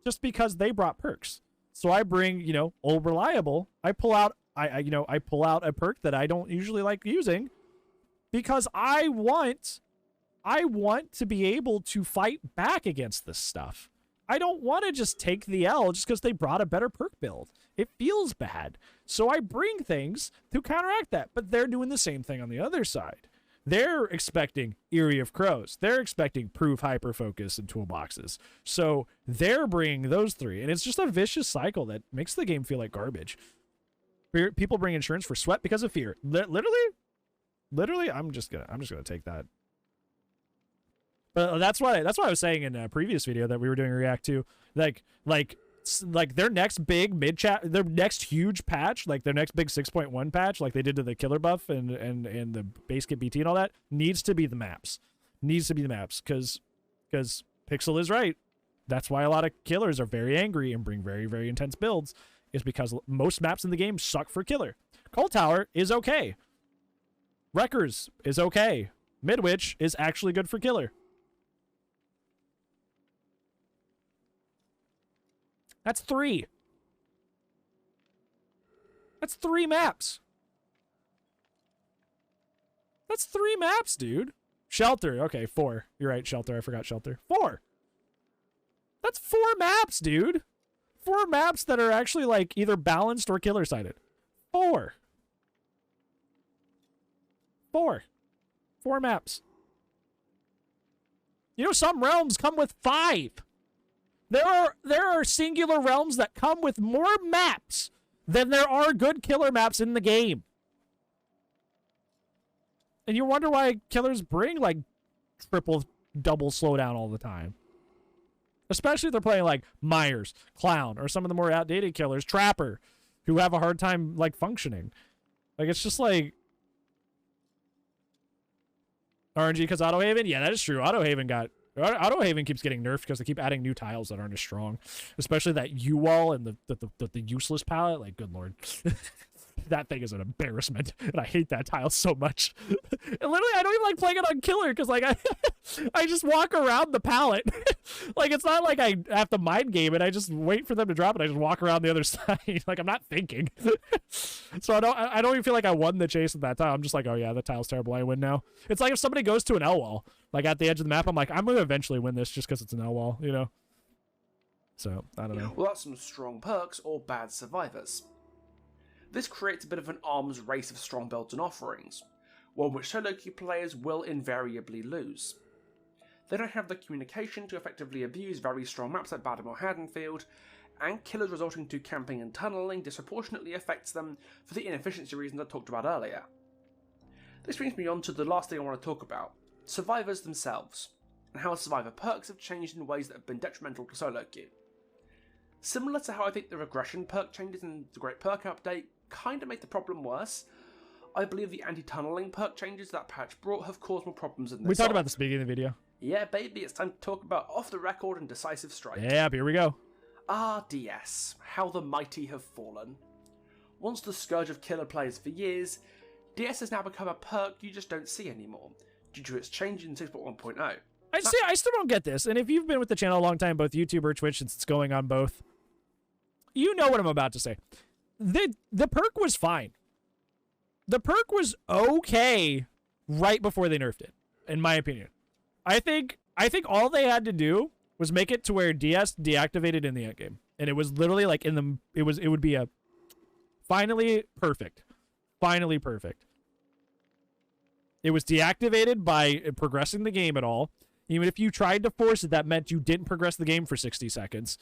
just because they brought perks. So I bring, old reliable. I pull out a perk that I don't usually like using because I want to be able to fight back against this stuff. I don't want to just take the L just because they brought a better perk build. It feels bad. So I bring things to counteract that, but they're doing the same thing on the other side. They're expecting Eyrie of Crows. They're expecting Proof Hyper Focus and toolboxes. So they're bringing those 3, and it's just a vicious cycle that makes the game feel like garbage. People bring insurance for sweat because of fear. Literally, I'm just gonna take that. But that's why I was saying in a previous video that we were doing a react to, like their next big their next huge patch, like their next big 6.1 patch, like they did to the killer buff and the base kit BT and all that, needs to be the maps. Needs to be the maps, because Pixel is right. That's why a lot of killers are very angry and bring very, very intense builds, is because most maps in the game suck for killer. Cold Tower is okay. Wreckers is okay. Midwich is actually good for killer. That's 3. That's 3 maps. That's 3 maps, dude. Shelter. Okay, 4. You're right, Shelter. I forgot Shelter. 4. That's 4 maps, dude. 4 maps that are actually like either balanced or killer sided. 4. 4 maps. Some realms come with 5. There are singular realms that come with more maps than there are good killer maps in the game. And you wonder why killers bring like triple, double slowdown all the time. Especially if they're playing like Myers, Clown, or some of the more outdated killers, Trapper, who have a hard time like functioning. Like, it's just like RNG because Autohaven? Yeah, that is true. Autohaven keeps getting nerfed because they keep adding new tiles that aren't as strong. Especially that U-wall and the useless palette. Like, good lord. That thing is an embarrassment. And I hate that tile so much. And literally, I don't even like playing it on killer because, like, I just walk around the palette. Like, it's not like I have to mind game it. I just wait for them to drop it. I just walk around the other side. Like, I'm not thinking. So I don't even feel like I won the chase with that tile. I'm just like, oh yeah, the tile's terrible. I win now. It's like if somebody goes to an L wall, like at the edge of the map, I'm like, I'm going to eventually win this just because it's an L wall, So, I don't know. Well, that's some strong perks or bad survivors. This creates a bit of an arms race of strong builds and offerings, one which solo queue players will invariably lose. They don't have the communication to effectively abuse very strong maps like Badham or Haddonfield, and killers resorting to camping and tunnelling disproportionately affects them for the inefficiency reasons I talked about earlier. This brings me on to the last thing I want to talk about, survivors themselves, and how survivor perks have changed in ways that have been detrimental to solo queue. Similar to how I think the regression perk changes in the Great Perk Update kinda made the problem worse, I believe the anti-tunneling perk changes that patch brought have caused more problems than they We talked solved. about this at the beginning of the video. Yeah, baby, it's time to talk about off the record and decisive strike. Yeah, here we go. DS, how the mighty have fallen. Once the scourge of killer players for years, DS has now become a perk you just don't see anymore, due to its change in 6.1.0. I still don't get this, and if you've been with the channel a long time, both YouTube or Twitch, since it's going on both, you know what I'm about to say. The perk was fine. The perk was okay right before they nerfed it, in my opinion. I think all they had to do was make it to where DS deactivated in the end game, and it was literally like it would be a finally perfect. It was deactivated by progressing the game at all. Even if you tried to force it, that meant you didn't progress the game for 60 seconds.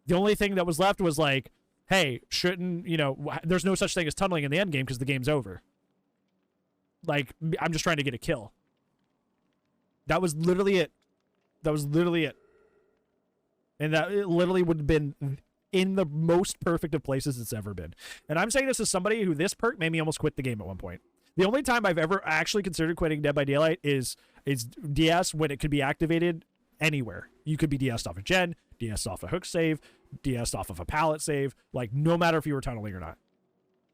The only thing that was left was like, hey, there's no such thing as tunneling in the end game because the game's over. Like, I'm just trying to get a kill. That was literally it. And that it literally would have been in the most perfect of places it's ever been. And I'm saying this as somebody who this perk made me almost quit the game at one point. The only time I've ever actually considered quitting Dead by Daylight is DS when it could be activated anywhere. You could be DS'd off a gen, DS'd off a hook save, DS'd off of a pallet save, like no matter if you were tunneling or not.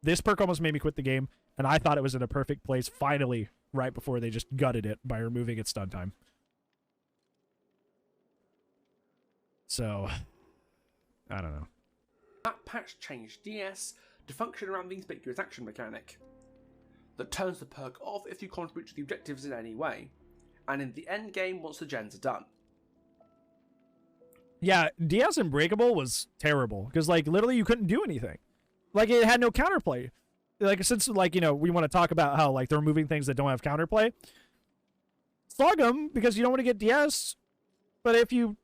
This perk almost made me quit the game, and I thought it was in a perfect place finally right before they just gutted it by removing its stun time. So, I don't know. That patch changed DS to function around the inconspicuous action mechanic that turns the perk off if you contribute to the objectives in any way, and in the end game once the gens are done. Yeah, DS Unbreakable was terrible, because, like, literally you couldn't do anything. Like, it had no counterplay. Like, since, like, we want to talk about how, like, they're removing things that don't have counterplay, slug them, because you don't want to get DS, but if you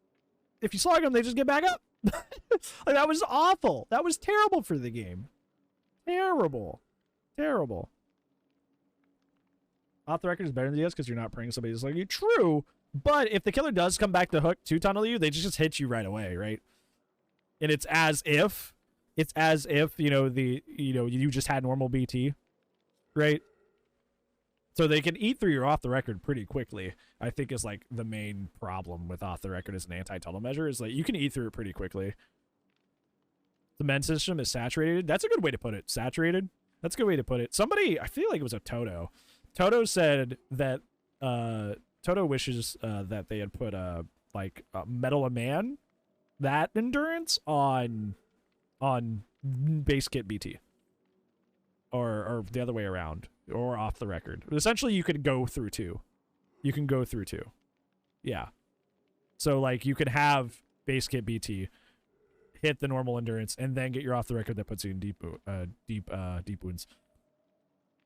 slug them, they just get back up. Like, that was awful. That was terrible for the game. Terrible. Off the record is better than DS because you're not praying somebody just like you. True, but if the killer does come back to hook to tunnel you, they just hit you right away, right? And it's as if you just had normal BT, right? So they can eat through your off the record pretty quickly. I think is like the main problem with off the record as an anti-tunnel measure is like you can eat through it pretty quickly. The men system is saturated. That's a good way to put it. Saturated. That's a good way to put it. Somebody, I feel like it was a Toto. Toto said that Toto wishes that they had put Metal a Man, that endurance on base kit BT, or the other way around, or off the record. Essentially, you could go through two. Yeah. So like you could have base kit BT, hit the normal endurance, and then get your off the record that puts you in deep wounds.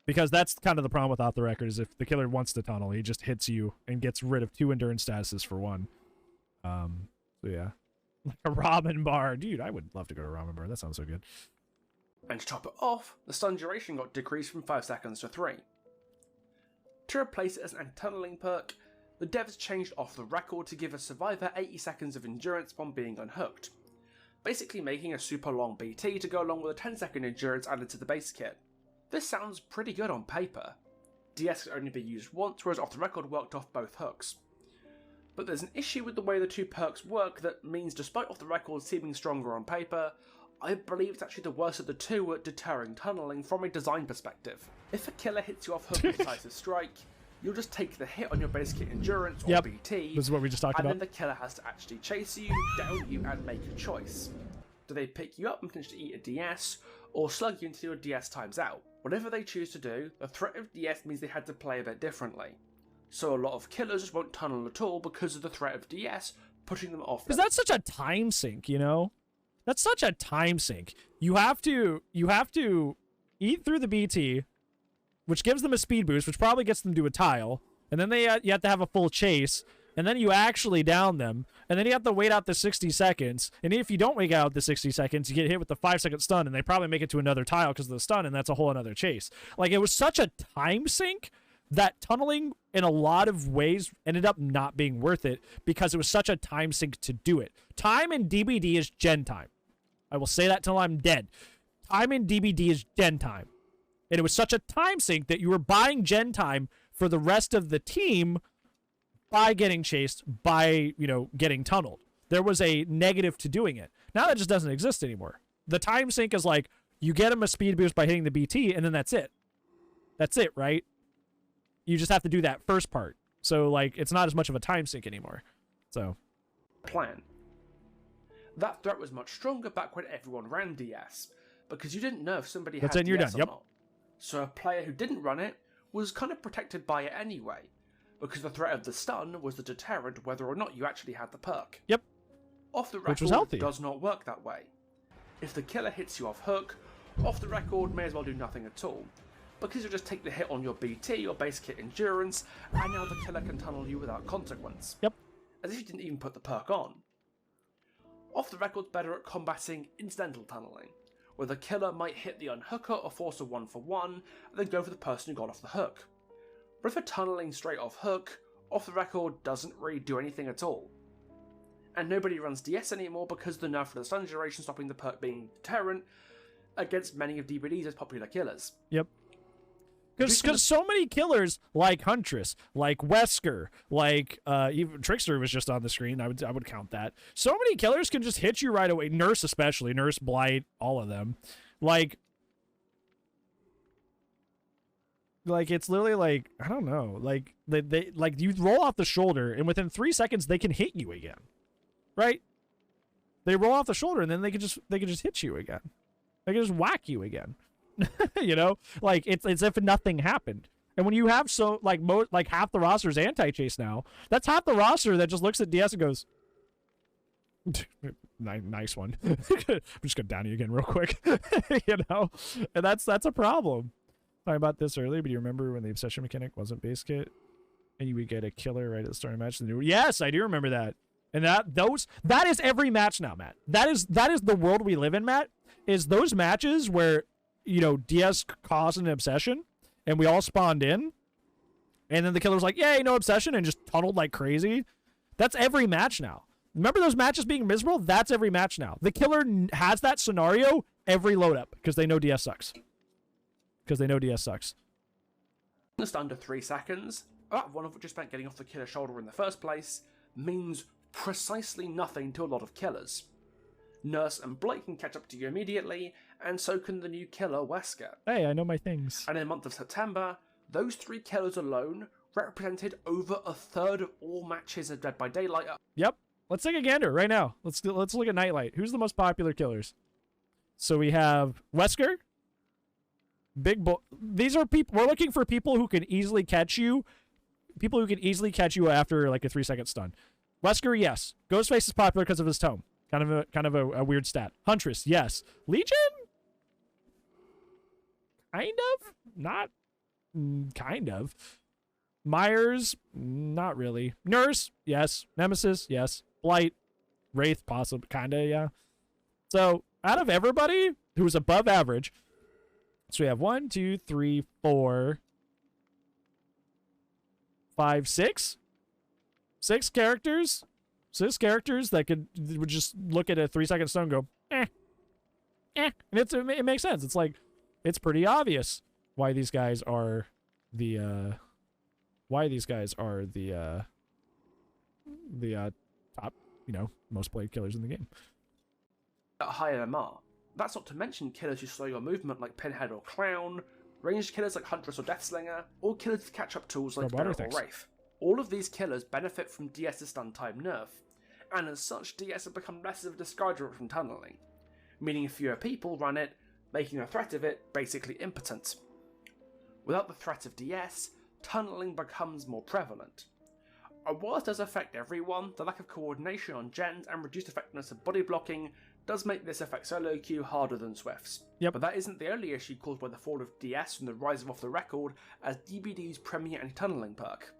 Because that's kind of the problem with off the record is if the killer wants to tunnel, he just hits you and gets rid of 2 endurance statuses for 1. So yeah. Like a ramen bar. Dude, I would love to go to a ramen bar. That sounds so good. And to top it off, the stun duration got decreased from 5 seconds to 3. To replace it as an anti-tunneling perk, the devs changed off the record to give a survivor 80 seconds of endurance upon being unhooked, basically making a super long BT to go along with a 10-second endurance added to the base kit. This sounds pretty good on paper. DS could only be used once, whereas off the record worked off both hooks. But there's an issue with the way the 2 perks work that means despite off the record seeming stronger on paper, I believe it's actually the worst of the 2 at deterring tunneling from a design perspective. If a killer hits you off hook with decisive strike, you'll just take the hit on your base kit endurance or BT, this is what we just talked about. And then the killer has to actually chase you, down you, and make a choice. Do they pick you up and potentially eat a DS, or slug you until your DS times out? Whatever they choose to do, the threat of DS means they had to play a bit differently. So a lot of killers just won't tunnel at all because of the threat of DS, putting them off. Because that's such a time sink, That's such a time sink. You have to eat through the BT, which gives them a speed boost, which probably gets them to a tile, and then you have to have a full chase, and then you actually down them, and then you have to wait out the 60 seconds, and if you don't wait out the 60 seconds, you get hit with the 5-second stun, and they probably make it to another tile because of the stun, and that's a whole another chase. Like, it was such a time sink that tunneling in a lot of ways ended up not being worth it because it was such a time sink to do it. Time in DBD is gen time. I will say that till I'm dead. Time in DBD is gen time. And it was such a time sink that you were buying gen time for the rest of the team by getting chased, by, you know, getting tunneled. There was a negative to doing it. Now that just doesn't exist anymore. The time sink is like, you get him a speed boost by hitting the BT, and then that's it. That's it, right? You just have to do that first part. So, like, it's not as much of a time sink anymore. So. Plan. That threat was much stronger back when everyone ran DS, because you didn't know if somebody had DS you're or done. Yep. not. So a player who didn't run it was kind of protected by it anyway, because the threat of the stun was the deterrent whether or not you actually had the perk. Yep. Off the Which was record healthy. does not work that way. If the killer hits you off hook, off the record may as well do nothing at all, because you'll just take the hit on your BT or base kit endurance, and now the killer can tunnel you without consequence. Yep. As if you didn't even put the perk on. Off the record's better at combating incidental tunneling, where the killer might hit the unhooker or force a 1-for-1, and then go for the person who got off the hook. But if they're tunneling straight off hook, off the record doesn't really do anything at all. And nobody runs DS anymore because the nerf for the stun duration stopping the perk being deterrent against many of DBD's most popular killers. Yep. Because so many killers like Huntress, like Wesker, like even Trickster was just on the screen. I would count that. So many killers can just hit you right away. Nurse especially, Nurse, Blight, all of them. Like it's literally like, I don't know. Like they like you roll off the shoulder and within 3 seconds they can hit you again. Right? They roll off the shoulder and then they can just hit you again. They can just whack you again. You know, like it's as if nothing happened. And when you have so like half the roster's anti-chase now, that's half the roster that just looks at DS and goes, nice one. I'm just gonna down you again real quick. You know, and that's a problem. Talking about this earlier, but you remember when the obsession mechanic wasn't base kit and you would get a killer right at the start of the match? Yes, I do remember that. And that is every match now, Matt. That is the world we live in, Matt. Is those matches where, you know, DS caused an obsession and we all spawned in and then the killer's like, yay, no obsession, and just tunneled like crazy. That's every match now. Remember those matches being miserable? That's every match now. The killer has that scenario every load up because they know DS sucks. Just under 3 seconds, about one of which you spent getting off the killer's shoulder in the first place, means precisely nothing to a lot of killers. Nurse and Blake can catch up to you immediately, and so can the new killer, Wesker. Hey, I know my things. And in the month of September, those 3 killers alone represented over a third of all matches of Dead by Daylight. Yep. Let's take a gander right now. Let's look at Nightlight. Who's the most popular killers? So we have Wesker, Big Bull. These are people. We're looking for people who can easily catch you. People who can easily catch you after like a 3-second stun. Wesker, yes. Ghostface is popular because of his tome. Kind of a weird stat. Huntress, yes. Legion? Kind of? Not. Kind of. Myers? Not really. Nurse? Yes. Nemesis? Yes. Blight? Wraith? Possibly. Kinda, yeah. So, out of everybody who's above average, so we have 1, 2, 3, 4, 5, 6? 6 characters? 6 characters that would just look at a 3-second stun and go, and it makes sense. It's like, it's pretty obvious why these guys are the top, you know, most played killers in the game. At high MR. That's not to mention killers who slow your movement like Pinhead or Clown, ranged killers like Huntress or Deathslinger, or killers with catch-up tools like Bran or Wraith. All of these killers benefit from DS's stun time nerf, and as such DS have become less of a discouragement from tunneling, meaning fewer people run it, making the threat of it basically impotent. Without the threat of DS, tunneling becomes more prevalent. And while it does affect everyone, the lack of coordination on gens and reduced effectiveness of body blocking does make this affect solo queue harder than Swifts. Yep. But that isn't the only issue caused by the fall of DS and the rise of Off the Record as DBD's premier anti-tunneling perk.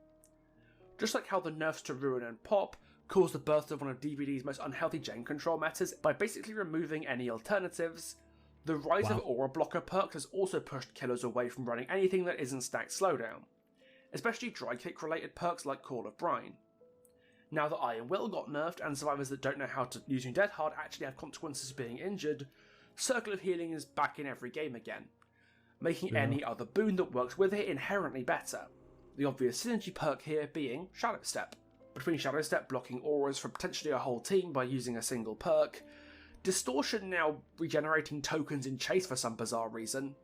Just like how the nerfs to Ruin and Pop caused the birth of one of DBD's most unhealthy gen control metas by basically removing any alternatives, the rise of Aura Blocker perks has also pushed killers away from running anything that isn't stacked slowdown. especially dry kick related perks like Call of Bran. Now that Iron Will got nerfed and survivors that don't know how to use Dead Hard actually have consequences of being injured, Circle of Healing is back in every game again, making any other boon that works with it inherently better. The obvious synergy perk here being Shadow Step. Between Shadow Step blocking auras for potentially a whole team by using a single perk, Distortion now regenerating tokens in Chase for some bizarre reason,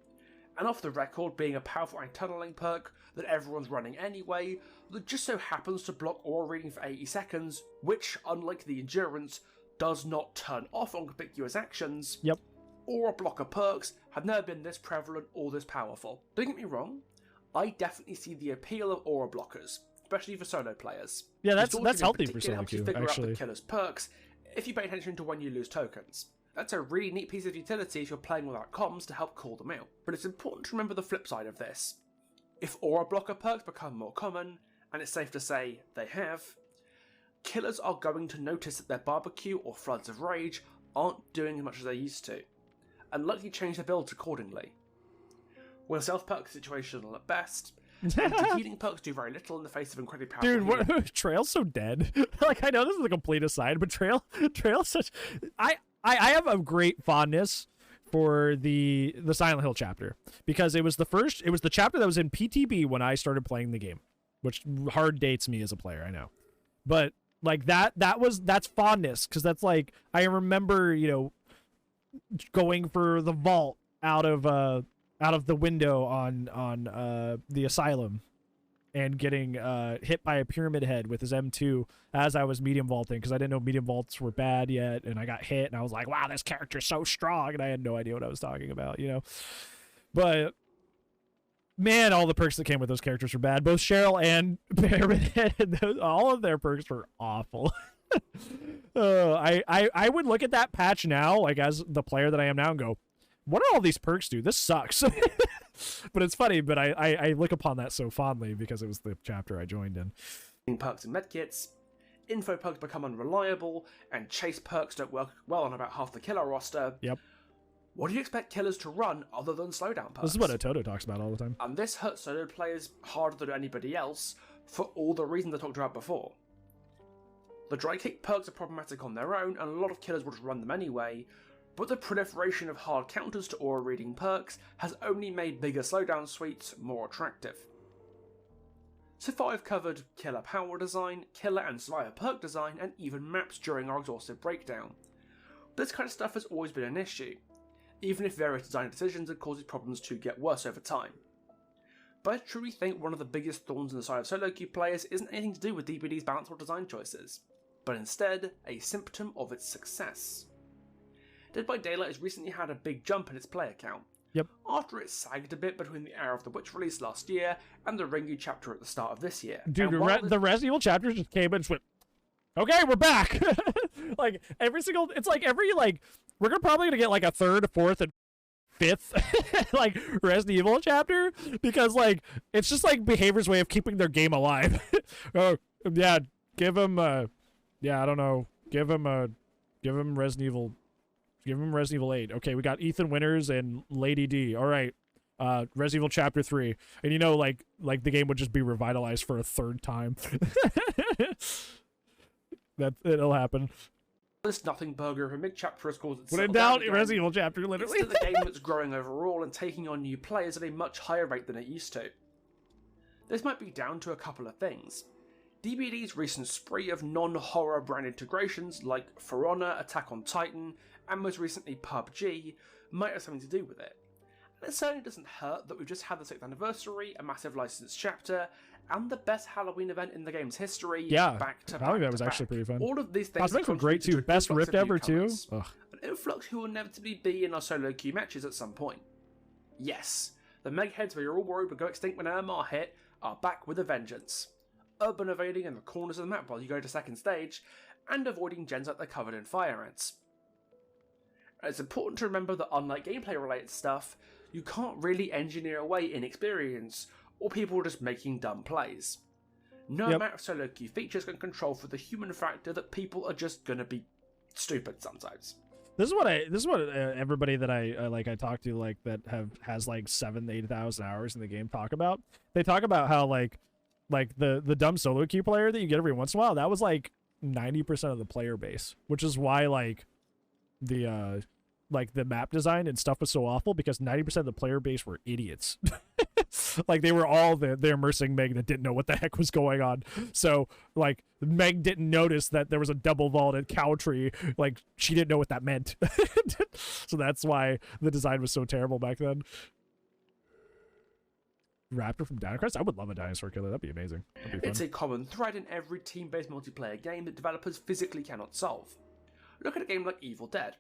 and Off the Record being a powerful anti-tunneling perk that everyone's running anyway, that just so happens to block aura reading for 80 seconds, which, unlike the Endurance, does not turn off on conspicuous actions. Yep. Aura blocker perks have never been this prevalent or this powerful. Don't get me wrong, I definitely see the appeal of aura blockers, especially for solo players. Yeah, that's healthy for solo helps you queue, figure actually. out the killer's perks if you pay attention to when you lose tokens. That's a really neat piece of utility if you're playing without comms to help call them out. But it's important to remember the flip side of this. If aura blocker perks become more common, and it's safe to say they have, killers are going to notice that their barbecue or floods of rage aren't doing as much as they used to, and likely change their builds accordingly. With self perk situational at best, and healing perks do very little in the face of incredibly powerful. Dude, Trail's so dead. Like, I know this is a complete aside, but Trail's such. I have a great fondness for the Silent Hill chapter because it was the chapter that was in PTB when I started playing the game, which hard dates me as a player, I know. But like that's fondness because that's like I remember, going for the vault out of the window on the asylum and getting hit by a pyramid head with his M2 as I was medium vaulting because I didn't know medium vaults were bad yet, and I got hit and I was like, wow, this character's so strong, and I had no idea what I was talking about, But man, all the perks that came with those characters were bad. Both Cheryl and Pyramid Head, all of their perks were awful. I would look at that patch now, like as the player that I am now, and go, what do all these perks do? This sucks. But it's funny, but I look upon that so fondly because it was the chapter I joined in. Perks and medkits, info perks become unreliable, and chase perks don't work well on about half the killer roster. Yep. What do you expect killers to run other than slowdown perks? This is what Ototo talks about all the time. And this hurts solo players harder than anybody else for all the reasons I talked about before. The dry kick perks are problematic on their own, and a lot of killers would run them anyway, but the proliferation of hard counters to aura reading perks has only made bigger slowdown suites more attractive. So far I've covered killer power design, killer and survivor perk design, and even maps during our exhaustive breakdown. This kind of stuff has always been an issue, even if various design decisions have caused problems to get worse over time. But I truly think one of the biggest thorns in the side of solo queue players isn't anything to do with DBD's balance or design choices, but instead a symptom of its success. Dead by Daylight has recently had a big jump in its player count, Yep. after it sagged a bit between the Hour of the Witch release last year and the Ringu chapter at the start of this year. Dude, the Resident Evil chapter just came and just went, okay, we're back. Like, we're probably gonna get like a third, fourth, and fifth like Resident Evil chapter because like it's just like Behavior's way of keeping their game alive. Oh yeah, give him I don't know, give him Resident Evil. Give him Resident Evil 8. Okay, we got Ethan Winters and Lady D. All right. Resident Evil Chapter 3. And like the game would just be revitalized for a third time. It'll happen. This nothing burger of a mid-chapter has caused it to When in settle doubt, down Resident again. Evil Chapter, literally. It's still a game that's growing overall and taking on new players at a much higher rate than it used to. This might be down to a couple of things. DBD's recent spree of non-horror brand integrations like For Honor, Attack on Titan, and most recently PUBG, might have something to do with it. And it certainly doesn't hurt that we've just had the 6th anniversary, a massive licensed chapter, and the best Halloween event in the game's history. Back to back. I think that was actually pretty fun. All of these things were great too. Best Rift ever too. Ugh. An influx who will inevitably be in our solo queue matches at some point. Yes, the Megheads we are all worried would go extinct when Ermar hit are back with a vengeance. Urban evading in the corners of the map while you go to second stage, and avoiding gens like they're covered in fire ants. And it's important to remember that unlike gameplay related stuff, you can't really engineer away inexperience, or people just making dumb plays. No amount of solo queue features can control for the human factor that people are just gonna be stupid sometimes. This is what everybody that I talk to that has like 7,000 to 8,000 hours in the game talk about. They talk about how like Like the dumb solo queue player that you get every once in a while, that was like 90% of the player base, which is why like the map design and stuff was so awful, because 90% of the player base were idiots. Like they were all the immersing Meg that didn't know what the heck was going on. So like Meg didn't notice that there was a double vaulted cow tree. Like she didn't know what that meant. So that's why the design was so terrible back then. Raptor from Dino Crisis? I would love a dinosaur killer. That'd be amazing. That'd be fun. It's a common thread in every team-based multiplayer game that developers physically cannot solve. Look at a game like Evil Dead.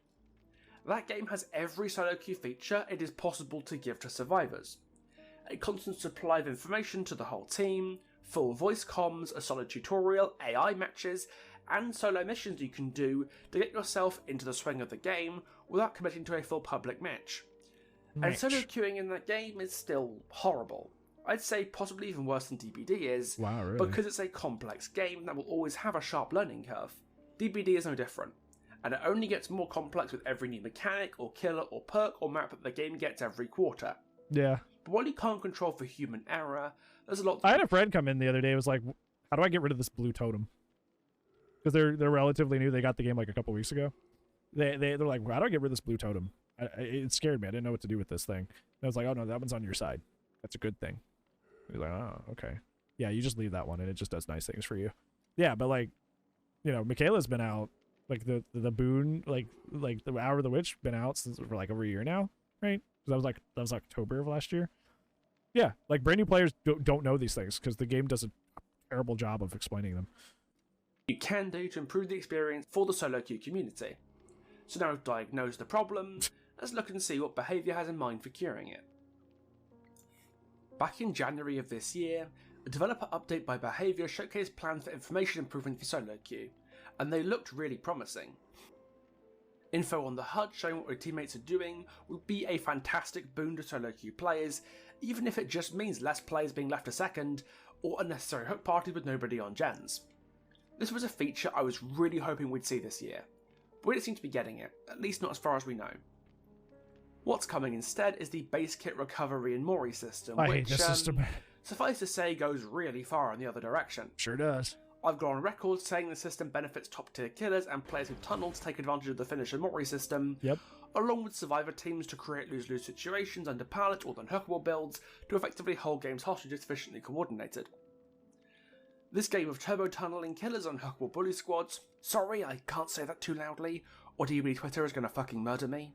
That game has every solo queue feature it is possible to give to survivors. A constant supply of information to the whole team, full voice comms, a solid tutorial, AI matches, and solo missions you can do to get yourself into the swing of the game without committing to a full public match. And solo queuing in that game is still horrible. I'd say possibly even worse than DBD is, wow, really? Because it's a complex game that will always have a sharp learning curve. DBD is no different, and it only gets more complex with every new mechanic, or killer, or perk, or map that the game gets every quarter. Yeah. But while you can't control for human error, there's a lot... I had a friend come in the other day, was like, how do I get rid of this blue totem? Because they're relatively new, they got the game like a couple weeks ago. They're like, how do I get rid of this blue totem? It scared me, I didn't know what to do with this thing. And I was like, oh no, that one's on your side. That's a good thing. He's like, oh, okay. Yeah, you just leave that one and it just does nice things for you. Yeah, but like, you know, Michaela's been out, like the boon, like the Hour of the Witch been out since for like over a year now, right? That was October of last year. Yeah, like brand new players don't know these things because the game does a terrible job of explaining them. You can do to improve the experience for the solo queue community. So now we've diagnosed the problem, let's look and see what behaviour has in mind for curing it. Back in January of this year, a developer update by Behaviour showcased plans for information improvement for solo queue, and they looked really promising. Info on the HUD showing what your teammates are doing would be a fantastic boon to solo queue players, even if it just means less players being left a second, or unnecessary hook parties with nobody on gens. This was a feature I was really hoping we'd see this year, but we don't seem to be getting it, at least not as far as we know. What's coming instead is the base kit recovery and Mori system, I hate this system. Suffice to say, goes really far in the other direction. Sure does. I've gone on record saying the system benefits top tier killers and players who tunnel to take advantage of the finisher Mori system, along with survivor teams to create lose-lose situations under pallet or unhookable builds to effectively hold games hostage efficiently coordinated. This game of turbo tunneling killers and unhookable bully squads, sorry I can't say that too loudly, or DBD Twitter is gonna fucking murder me,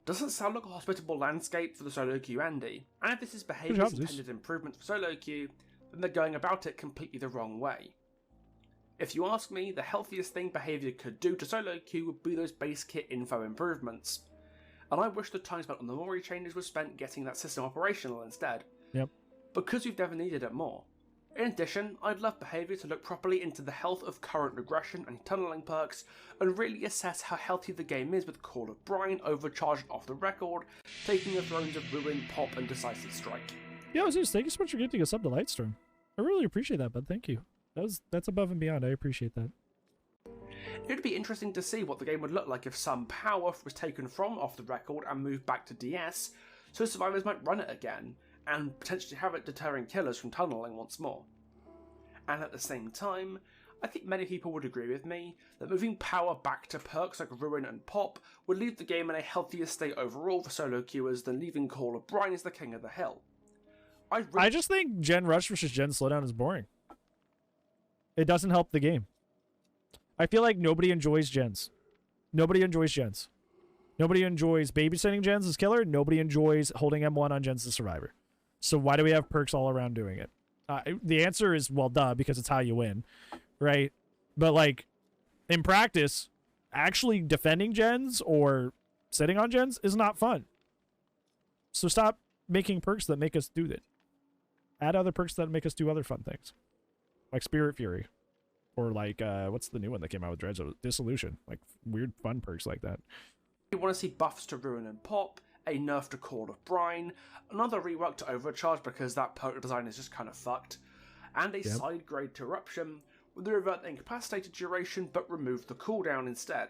doesn't sound like a hospitable landscape for the solo queue Andy, and if this is Behaviour's intended improvement for solo queue, then they're going about it completely the wrong way. If you ask me, the healthiest thing Behaviour could do to solo queue would be those base kit info improvements, and I wish the time spent on the Mori changes was spent getting that system operational instead, because we've never needed it more. In addition, I'd love Behaviour to look properly into the health of current regression and tunneling perks, and really assess how healthy the game is with Call of Bran overcharged off the record, taking the thrones of Ruin, Pop and Decisive Strike. Yeah, Zeus, thank you so much for gifting us up to Lightstorm. I really appreciate that, bud. Thank you. That's above and beyond. I appreciate that. It would be interesting to see what the game would look like if some power was taken from off the record and moved back to DS, so survivors might run it again, and potentially have it deterring killers from tunneling once more. And at the same time, I think many people would agree with me that moving power back to perks like Ruin and Pop would leave the game in a healthier state overall for solo queuers than leaving Call of Bran as the king of the hill. I just think Gen Rush versus Gen Slowdown is boring. It doesn't help the game. I feel like nobody enjoys gens. Nobody enjoys gens. Nobody enjoys babysitting gens as killer. Nobody enjoys holding M1 on gens as survivor. So why do we have perks all around doing it? The answer is, well, duh, because it's how you win, right? But, like, in practice, actually defending gens or sitting on gens is not fun. So stop making perks that make us do that. Add other perks that make us do other fun things. Like Spirit Fury. Or, like, what's the new one that came out with Dredge? Dissolution. Like, weird fun perks like that. You want to see buffs to Ruin and Pop, a nerf to Call of Bran, another rework to Overcharge because that perk design is just kind of fucked, and a side grade to Eruption with the revert the incapacitated duration but remove the cooldown instead,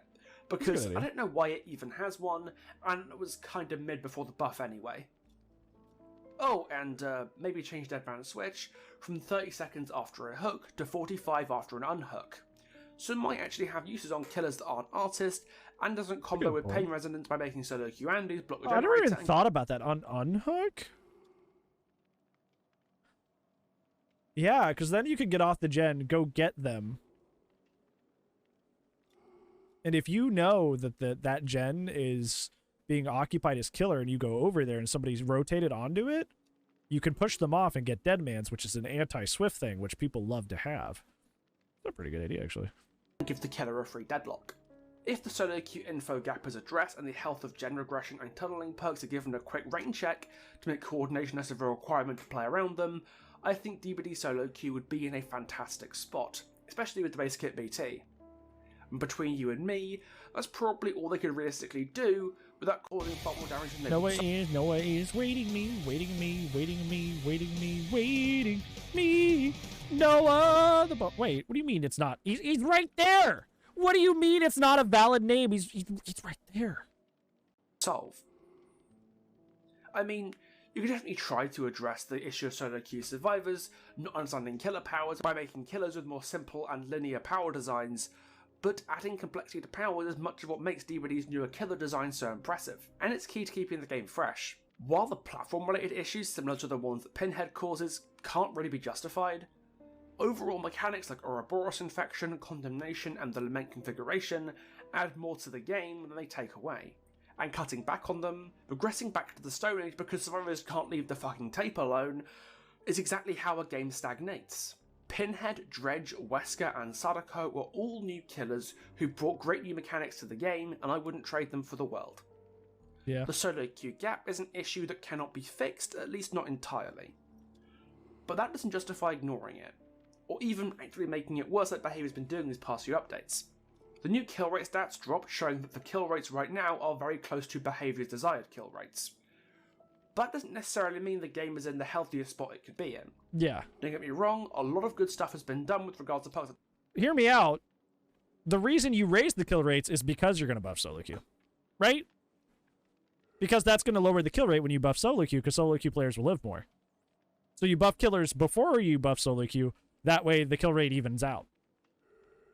because I don't know why it even has one, and it was kind of mid before the buff anyway. Oh, and maybe change dead man switch from 30 seconds after a hook to 45 after an unhook. So it might actually have uses on killers that aren't artists, and doesn't combo with pain resonance by making solo Q Andys block the generator. I never even thought about that. On unhook? Yeah, because then you could get off the gen, go get them. And if you know that that gen is being occupied as killer and you go over there and somebody's rotated onto it, you can push them off and get deadmans, which is an anti-swift thing, which people love to have. It's a pretty good idea, actually. Give the killer a free deadlock. If the solo Q info gap is addressed and the health of gen regression and tunneling perks are given a quick rain check to make coordination less of a requirement to play around them, I think DBD solo Q would be in a fantastic spot, especially with the base kit BT. And between you and me, that's probably all they could realistically do without causing far more damage than they Noah is waiting me, waiting me, waiting me, waiting me, waiting me. Noah the wait, what do you mean it's not? He's right there. What do you mean it's not a valid name? He's right there. Solve. I mean, you could definitely try to address the issue of solo queue survivors not understanding killer powers by making killers with more simple and linear power designs, but adding complexity to powers is much of what makes DBD's newer killer design so impressive, and it's key to keeping the game fresh. While the platform-related issues similar to the ones that Pinhead causes can't really be justified, overall mechanics like Ouroboros infection, condemnation, and the lament configuration add more to the game than they take away. And cutting back on them, regressing back to the Stone Age because survivors can't leave the fucking tape alone, is exactly how a game stagnates. Pinhead, Dredge, Wesker, and Sadako were all new killers who brought great new mechanics to the game, and I wouldn't trade them for the world. Yeah. The solo queue gap is an issue that cannot be fixed, at least not entirely. But that doesn't justify ignoring it, or even actively making it worse like behavior's been doing these past few updates. The new kill rate stats drop, showing that the kill rates right now are very close to behavior's desired kill rates. But that doesn't necessarily mean the game is in the healthiest spot it could be in. Yeah. Don't get me wrong, a lot of good stuff has been done with regards to perks. Hear me out. The reason you raise the kill rates is because you're going to buff solo queue. Right? Because that's going to lower the kill rate when you buff solo queue, because solo queue players will live more. So you buff killers before you buff solo queue, that way the kill rate evens out.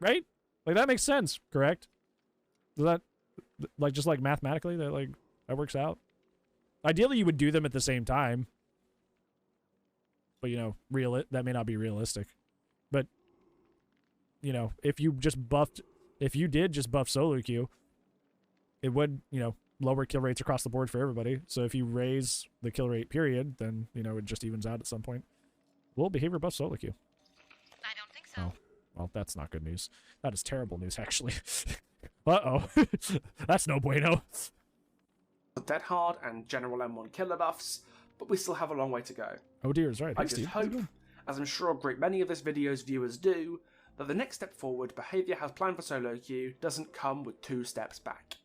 Right? Like, that makes sense, correct? Does that, like, just like mathematically, that works out? Ideally, you would do them at the same time. But, you know, that may not be realistic. But, you know, if you did just buff solo queue, it would, you know, lower kill rates across the board for everybody. So if you raise the kill rate period, then, you know, it just evens out at some point. Will behavior buff solo queue? I don't think so. Oh, well, that's not good news. That is terrible news, actually. Uh-oh. That's no bueno. Dead Hard and general M1 killer buffs, but we still have a long way to go. Oh dear, is right. I just hope, as I'm sure a great many of this video's viewers do, that the next step forward behaviour has planned for solo queue doesn't come with 2 steps back.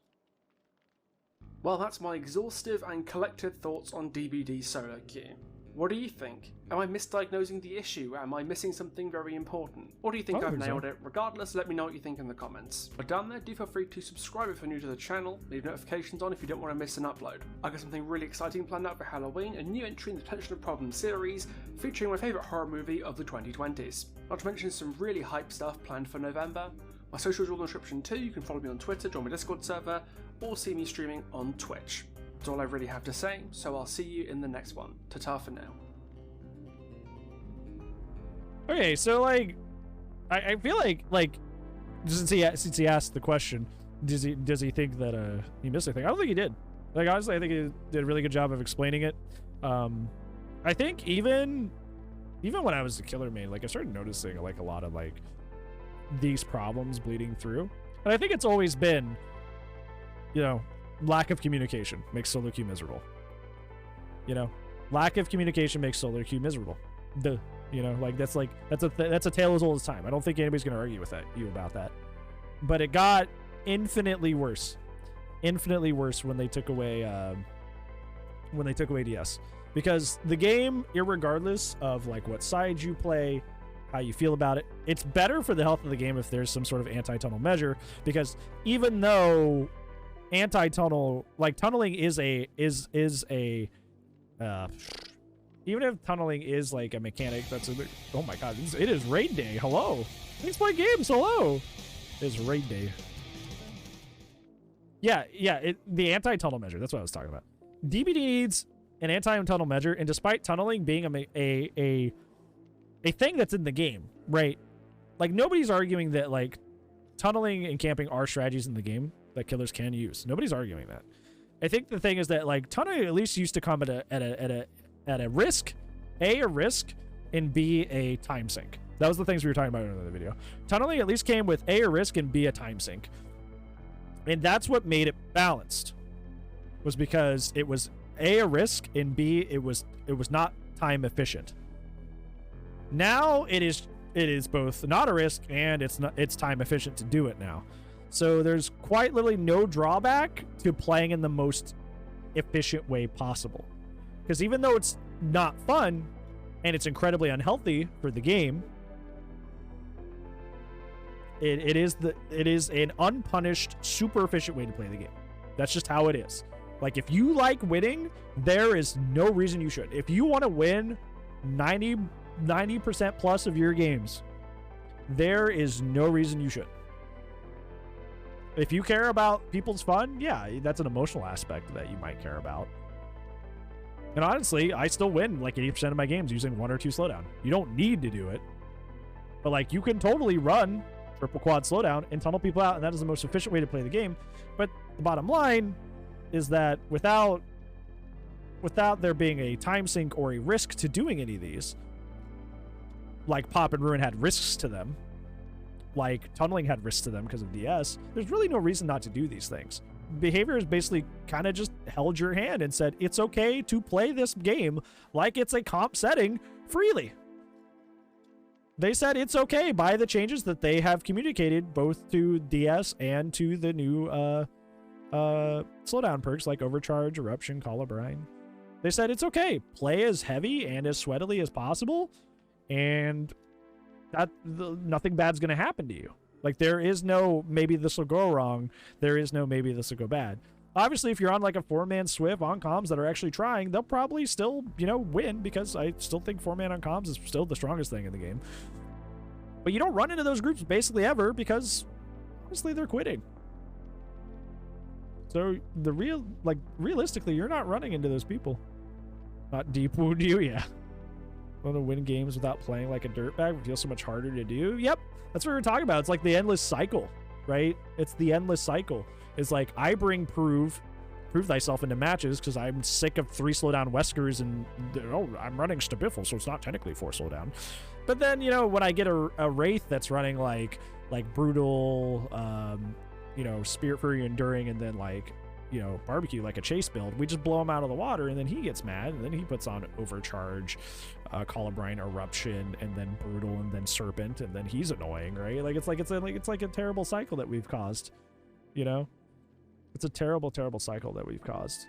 Well, that's my exhaustive and collected thoughts on DBD solo queue. What do you think? Am I misdiagnosing the issue? Am I missing something very important? Or do you think I've nailed it? Regardless, let me know what you think in the comments. But down there, do feel free to subscribe if you're new to the channel, leave notifications on if you don't want to miss an upload. I got something really exciting planned out for Halloween, a new entry in the Detention of Problems series, featuring my favourite horror movie of the 2020s. Not to mention some really hype stuff planned for November. My socials are all in the description too. You can follow me on Twitter, join my Discord server, or see me streaming on Twitch. That's all I really have to say, so I'll see you in the next one. Ta-ta for now. Okay, so, like, I feel like, since he asked the question, does he think that, he missed anything? I don't think he did. Like, honestly, I think he did a really good job of explaining it. I think even when I was a killer main, like, I started noticing, like, a lot of, like, these problems bleeding through. And I think it's always been, you know, lack of communication makes solo queue miserable. You know, lack of communication makes solo queue miserable. You know, like, that's a tale as old as time. I don't think anybody's gonna argue with you about that. But it got infinitely worse when they took away DS, because the game, irregardless of like what side you play, how you feel about it, it's better for the health of the game if there's some sort of anti-tunnel measure, because even though anti-tunnel, like, tunneling is a Even if tunneling is like a mechanic, that's a bit, oh my god, it is raid day. Hello. Thanks for playing games. Hello. It is raid day. Yeah, the anti-tunnel measure. That's what I was talking about. DBD needs an anti-tunnel measure, and despite tunneling being a thing that's in the game, right? Like, nobody's arguing that, like, tunneling and camping are strategies in the game that killers can use. Nobody's arguing that. I think the thing is that, like, tunneling at least used to come at a risk, A, a risk, and B, a time sink. That was the things we were talking about in the video. Tunneling at least came with A, a risk, and B, a time sink. And that's what made it balanced, was because it was A, a risk, and B, it was not time efficient. Now it is both not a risk and it's time efficient to do it now. So there's quite literally no drawback to playing in the most efficient way possible. Because even though it's not fun and it's incredibly unhealthy for the game, it is an unpunished, super efficient way to play the game. That's just how it is. Like, if you like winning, there is no reason you should. If you want to win 90% plus of your games, there is no reason you should. If you care about people's fun, yeah, that's an emotional aspect that you might care about. And honestly, I still win like 80% of my games using 1 or 2 slowdown. You don't need to do it. But, like, you can totally run triple quad slowdown and tunnel people out, and that is the most efficient way to play the game. But the bottom line is that without there being a time sink or a risk to doing any of these, like Pop and Ruin had risks to them, like tunneling had risks to them because of DS, there's really no reason not to do these things. Behavior has basically kind of just held your hand and said, it's okay to play this game like it's a comp setting freely. They said it's okay by the changes that they have communicated both to DS and to the new slowdown perks like Overcharge, Eruption, Call of Bran. They said it's okay. Play as heavy and as sweatily as possible, and nothing bad's going to happen to you. Like, there is no maybe this will go wrong. There is no maybe this will go bad. Obviously, if you're on like a 4-man Swift on comms that are actually trying, they'll probably still, win, because I still think 4-man on comms is still the strongest thing in the game. But you don't run into those groups basically ever because, honestly, they're quitting. So realistically, you're not running into those people. Not deep wound you, yeah. Want to win games without playing like a dirtbag? It feels so much harder to do. Yep, that's what we're talking about. It's like the endless cycle, right? It's the endless cycle. It's like, I bring prove thyself into matches because I'm sick of 3 slowdown Weskers and I'm running Stabiffle, so it's not technically 4 slowdown. But then, when I get a Wraith that's running like Brutal, Spirit Fury Enduring, and then like, Barbecue, like a chase build, we just blow him out of the water, and then he gets mad, and then he puts on Overcharge, Call of Brine, Eruption, and then Brutal, and then Serpent, and then he's annoying, right? Like, it's like a terrible cycle that we've caused, It's a terrible, terrible cycle that we've caused,